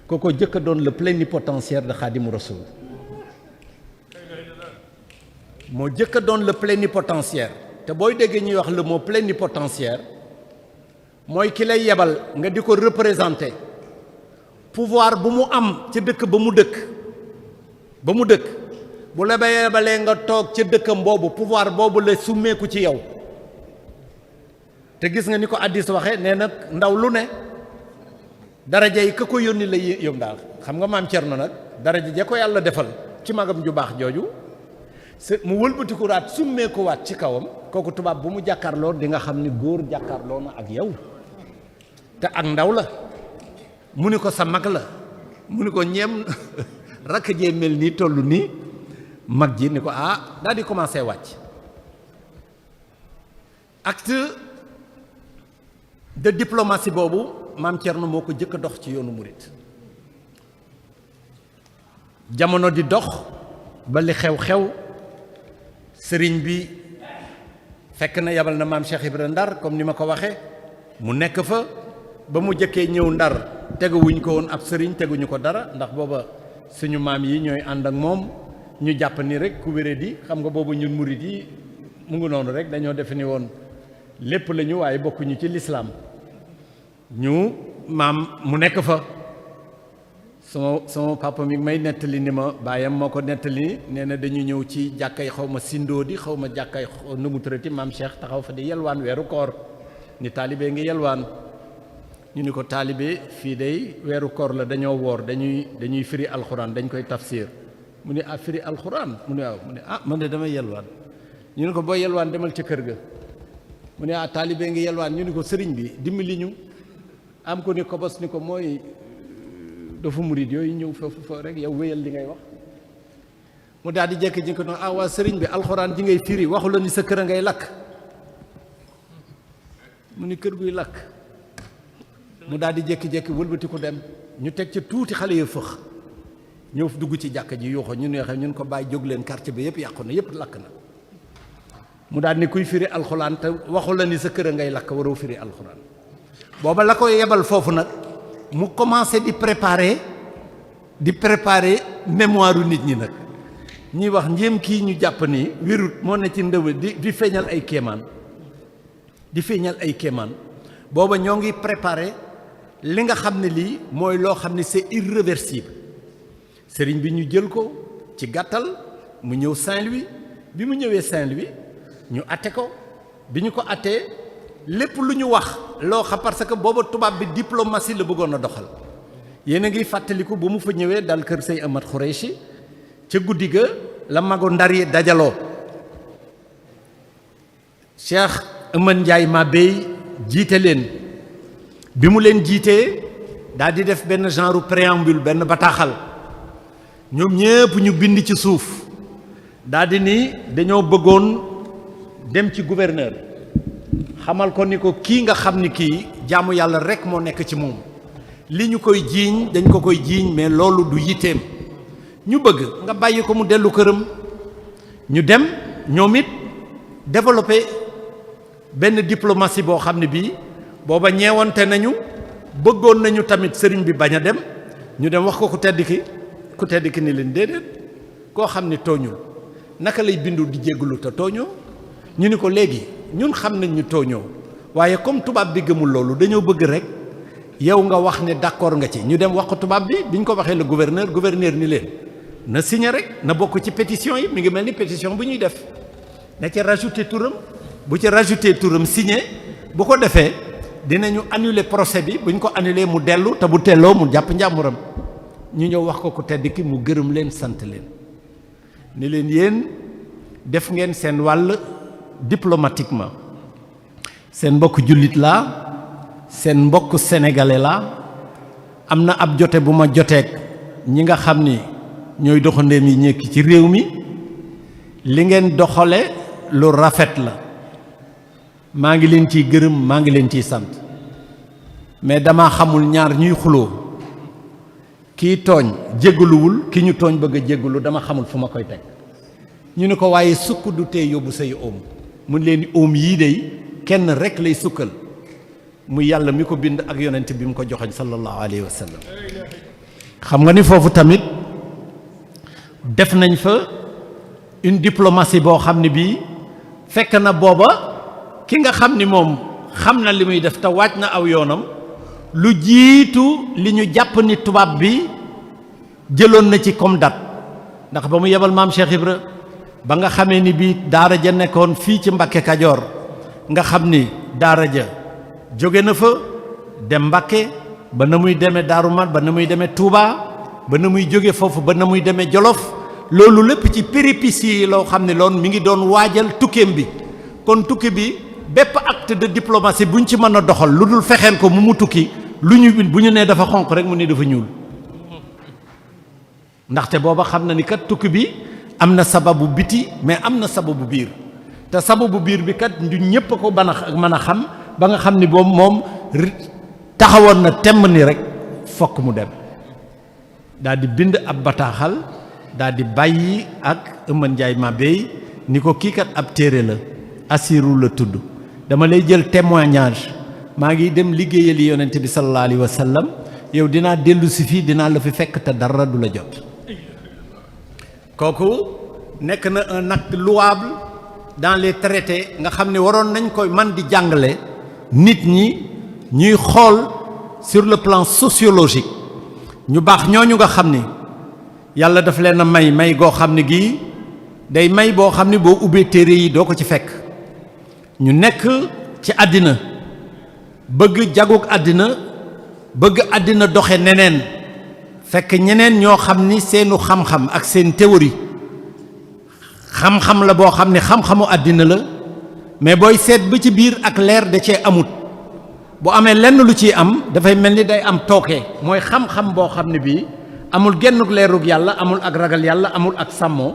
kooko jëkk a doon le plénipotentiaire de Khadimou Rassoul moo jëkk a doon le plénipotentiaire te booy déggee ñuy wax le mot plénipotentiaire mooy ki lay yebal nga di ko représenter pouvoir bu mu am ca dëkk ba mu dëkk ba mu dëkk bu la ba yebalee nga toog ca dëkkam boobu pouvoir boobu la summeeku ci yow te gis nga ni ko addis waxee nee na ndaw lu ne daraja yi ka ko yónni la yëm daal xam nga maam Cerno nag daraja ja ko yàlla defal ci magam ju baax jooju mu wëlbatikuwaat summeekuwaat ci kawam kooku tubaab bu mu jàkkaarloo di nga xam ni góor jàkkaarloo na ak yow te ak ndaw la mu ni ko sa mag la mu ni ko ñeem rakk jee mel nii toll nii mag ji ni ko daal di commencé wàcc acte de diplomatie boobu maam Cerno moo ko jëkk a dox ci yoonu murit jamono di dox ba li xew-xew sëriñ bi fekk na yabal na maam Cheikh Ibra Ndar comme ni ma ko waxee mu nekk fa ba mu jëkkee ñëw Ndar teguwuñ ko woon ab sëriñ teguñu ko dara ndax booba suñu maam yi ñooy ànd ak moom ñu jàpp ni rek ku wéré di xam nga boobu ñun murit yi mu ngi noonu rek dañoo defe ni woon lépp la ñu waaye bokkuñu ci lislaam ñu maam mu nekk fa sama papa mi may nettali ni ma baayam moo ko nettali nee na dañu ñëw ci jàkkay xaw ma sindoo di xaw ma jàkkay nu mu tërati maam Cheikh taxaw fa di yelwaan weeru koor ni taalibe ngi yelwaan ñu ni ko taalibe fii day weeru koor la dañoo woor dañuy firi alxuraan dañ koy tafsir mu ne firi alxuraan mu ne waaw mu ne man de damay yelwaan ñu ne ko boo yelwaan demal ca kër ga mu ne taalibe ngi yelwaan ñu ni ko sëriñ bi dimbali ñu am ko ni kobos ni ko mooy dafa murid yooyu ñëw foofu rek yow wéyal li ngay wax mu daal di jékki-jékki ko noonu waa sëriñ bi alxuraan ji ngay firi waxu la ni sa kër a ngay lakk mu ni kër guy lakk mu daal di jékki-jékki wëlbati ko dem ñu teg ca tuuti xale yu fëx ñëw dugg ci jàkka ji yuuxu ñu neexee ñun ko bàyyi jóg leen quartier bi yëpp yàqu na yëpp lakk na mu daal ni kuy firi alxuraan te waxu la ni sa kër a ngay lakk waroo firi alxuraan booba la ko yebal foofu nag mu commencé di préparer mémoire nit ñi nag ñuy wax njéem kii ñu jàpp ni wérut moo ne ci ndëw di feeñal ay kéemaan booba ñoo ngi préparer li nga xam ne lii mooy loo xam ne c'est irréversible sëriñ bi ñu jël ko ci gàttal mu ñëw Saint-Louis bi mu ñëwee Saint-Louis ñu atte ko bi ñu ko attee lépp lu ñu wax loo xam parce que booba tubaab bi diplomatie la bëggoon a doxal yéen a ngi fàttaliku ba mu fa ñëwee dal kër Sey Amat Khoureyssi ca guddi ga la mago Ndar yi dajaloo Cheikh Aman Ndiaye Mabéy jiite leen bi mu leen jiitee daal di def benn genre préambule benn bataaxal ñoom ñépp ñu bind ci suuf daal di ni dañoo bëggoon dem ci gouverneur xamal ko ni ko kii nga xam ni kii jaamu yàlla rekk moo nekk ci moom li ñu koy jiiñ dañ ko koy jiiñ mais loolu du yitteem ñu bëgg nga bàyyi ko mu dellu këram ñu dem ñoom it développé benn diplomatie boo xam ne bii booba ñeewante nañu bëggoon nañu tamit sëriñ bi bañ a dem ñu dem wax ko ku tedd ki ni leen déedéet koo xam ne tooñul naka lay bindu di jéggalu te tooñoo ñu ni ko léegi ñun xam nañ ñu tooñoo waaye comme tubaab bi gëmul loolu dañoo bëgg rek yow nga wax ne d'accord nga ci ñu dem wax ko tubaab bi biñ ko waxee le gouverneur ni leen na signé rek na bokk ci pétition yi mi ngi mel ni pétition bu ñuy def na ci rajouter turam bu ci rajouter turam signé bu ko defee dinañu annuler procès bi buñ ko annuler mu dellu te bu telloo mu jàpp njàmburam ñu ñëw wax ko ku tedd ki mu gërëm leen sant leen ni leen yéen def ngeen seen wàll diplomatiquement seen mbokk jullit laa seen mbokk sénégalais laa am na ab jote bu ma joteek ñi nga xam ni ñooy doxandeem yi ñekki ci réew mi li ngeen doxale lu rafet la maa ngi leen ciy gërëm maa ngi leen ciy sant mais dama xamul ñaar ñuy xuloo kii tooñ jéggaluwul ki ñu tooñ bëgg a jéggalu dama xamul fu ma koy teg ñu ne ko waaye sukk du tee yóbbu say oom mun leen ni oom yii dey kenn rek lay sukkal mu yàlla mi ko bind ak yonent bi mu ko joxoñ sallallahu alayhi wa sallam xam nga ni foofu tamit def nañ fa une diplomatie boo xam ne bii fekk na booba ki nga xam ni moom xam na li muy def te waaj na aw yoonam lu jiitu li ñu jàpp ni tubaab bi jëloon na ci comme date ndax ba mu yebal maam Cheikh Ibra ba nga xamee ni bii daara ja nekkoon fii ci Mbàkke Kajoor nga xam ni daara ja jóge na fa dem Mbàkke ba na muy demee Daaru Man ba na muy demee Touba ba na muy jóge foofu ba na muy demee Jolof loolu lépp ci péripéties yi loo xam ne loon mi ngi doon waajal tukkeem bi kon tukki bi bépp acte de diplomatie bu ñu ci mën a doxal lu dul fexeel ko mu tukki lu ñu bu ñu nee dafa xonq rek mu ne dafa ñuul ndaxte booba xam na ni kat tukki bi am na sababu biti mais am na sababu biir te sababu biir bi kat ñu ñépp a ko mën a xam ba nga xam ni boobu moom taxawoon na temm ni rek fokk mu dem daal di bind ab bataaxal daal di bàyyi ak Ëmën Njaay Mabéy ni ko kii kat ab téere la Assirou la tudd dama lay jël témoignage maa ngi dem liggéeyal yonent bi sallallahu alayhi wa sallam yow dinaa dellu si fii dinaa la fi fekk te dara du la jot kooku nekk na un acte louable dans les traités nga xam ne waroon nañ koy man di jàngale nit ñi ñuy xool sur le plan sociologique ñu baax ñooñu nga xam ni yàlla daf leen a may goo xam ne gii day may boo xam ne boo ubbee téere yi doo ko ci fekk ñu nekk ci àddina bëgg jagug àddina bëgg àddina doxe neneen fekk ñeneen ñoo xam ni seenu xam-xam ak seen théorie xam-xam la boo xam ne xam-xamu àddina la mais booy seet ba ci biir ak leer da cee amut bu amee lenn lu ciy am dafay mel ni day am tooke mooy xam-xam boo xam ne bii amul gennuk leerug yàlla amul ak ragal yàlla amul ak sàmmoo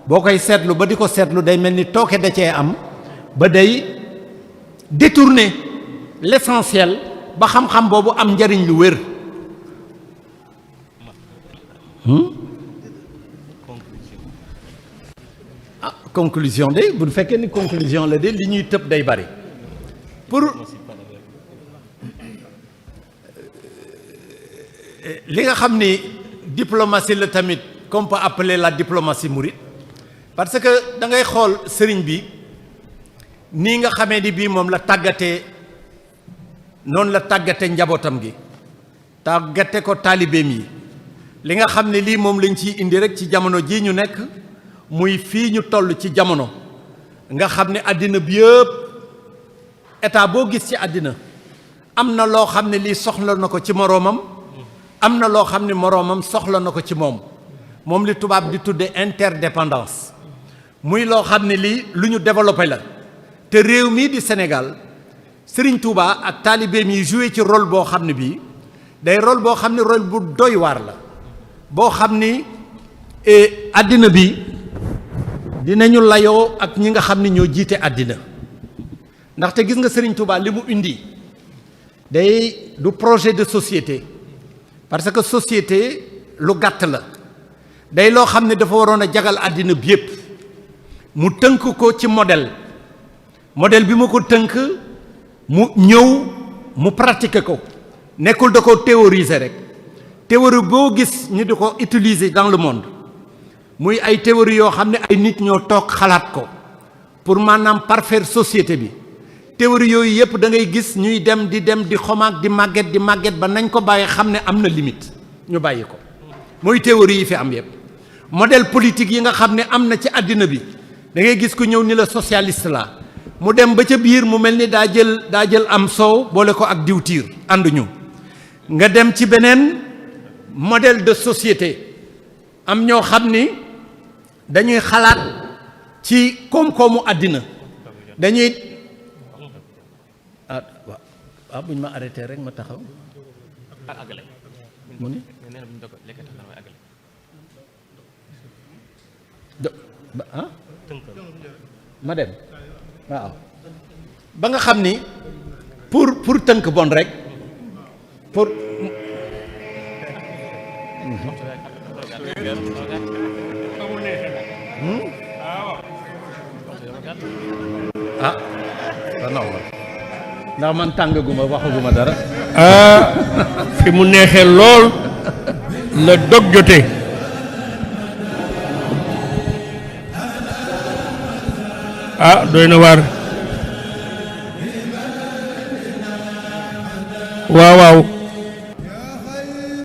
boo koy seetlu ba di ko seetlu day mel ni tooke da cee am ba day détourner l'essentiel ba xam-xam boobu am njariñ lu wér conclusion de bu fekkee ni conclusion la de li ñuy tëb day bari pour li nga xam ni diplomatie la tamit qu'on peut appeler la diplomatie mouride parce que da ngay xool sëriñ bi nii nga xamee ni bii moom la tàggatee noonu la tàggate njabootam gi tàggate ko taalibeem yi li nga xam ne lii moom lañ ciy indi rek ci jamono jii ñu nekk muy fii ñu toll ci jamono nga xam ne àddina bi yëpp état boo gis ci àddina am na loo xam ne lii soxla na ko ci moroomam am na loo xam ne moroomam soxla na ko ci moom li tubaab di tudde interdépendance muy loo xam ne lii lu ñu développé la te réew mii di Sénégal Serigne Touba ak taalibeem yi joué ci rôle boo xam ne bii day rôle boo xam ne rôle bu doy waar la boo xam ni àddina bi dinañu layoo ak ñi nga xam ni ñoo jiite àddina ndaxte gis nga Serigne Touba li mu indi day du projet de société parce que société lu gàtt la day loo xam ne dafa waroon a jagal àddina bi yépp mu tënk ko ci modèle bi mu ko tënk mu ñëw mu pratiquer ko nekkul da ko théoriser rek théorie boo gis ñu di ko utiliser dans le monde muy ay théorie yoo xam ne ay nit ñoo toog xalaat ko pour maanaam parfaire société bi théorie yooyu yëpp da ngay gis ñuy dem di xomaag di màgget ba nañ ko bàyyi xam ne am na limite ñu bàyyi ko mooy théorie yi fi am yëpp modèle politique yi nga xam ne am na ci àddina bi da ngay gis ku ñëw ni la socialiste la mu dem ba ca biir mu mel ni daa jël am soow boole ko ak diwtiir ànduñu nga dem ci beneen modèle de société am ñoo xam ni dañuy xalaat ci koom-koomu àddina dañuy waaw bu ñu ma arrêté rek ma taxaw mu ni ma dem waaw ba nga xam ni pour tënk bon rek pour ndax man tàngaguma waxaguma dara fi mu neexee lool la dog jotee doy na waar waaw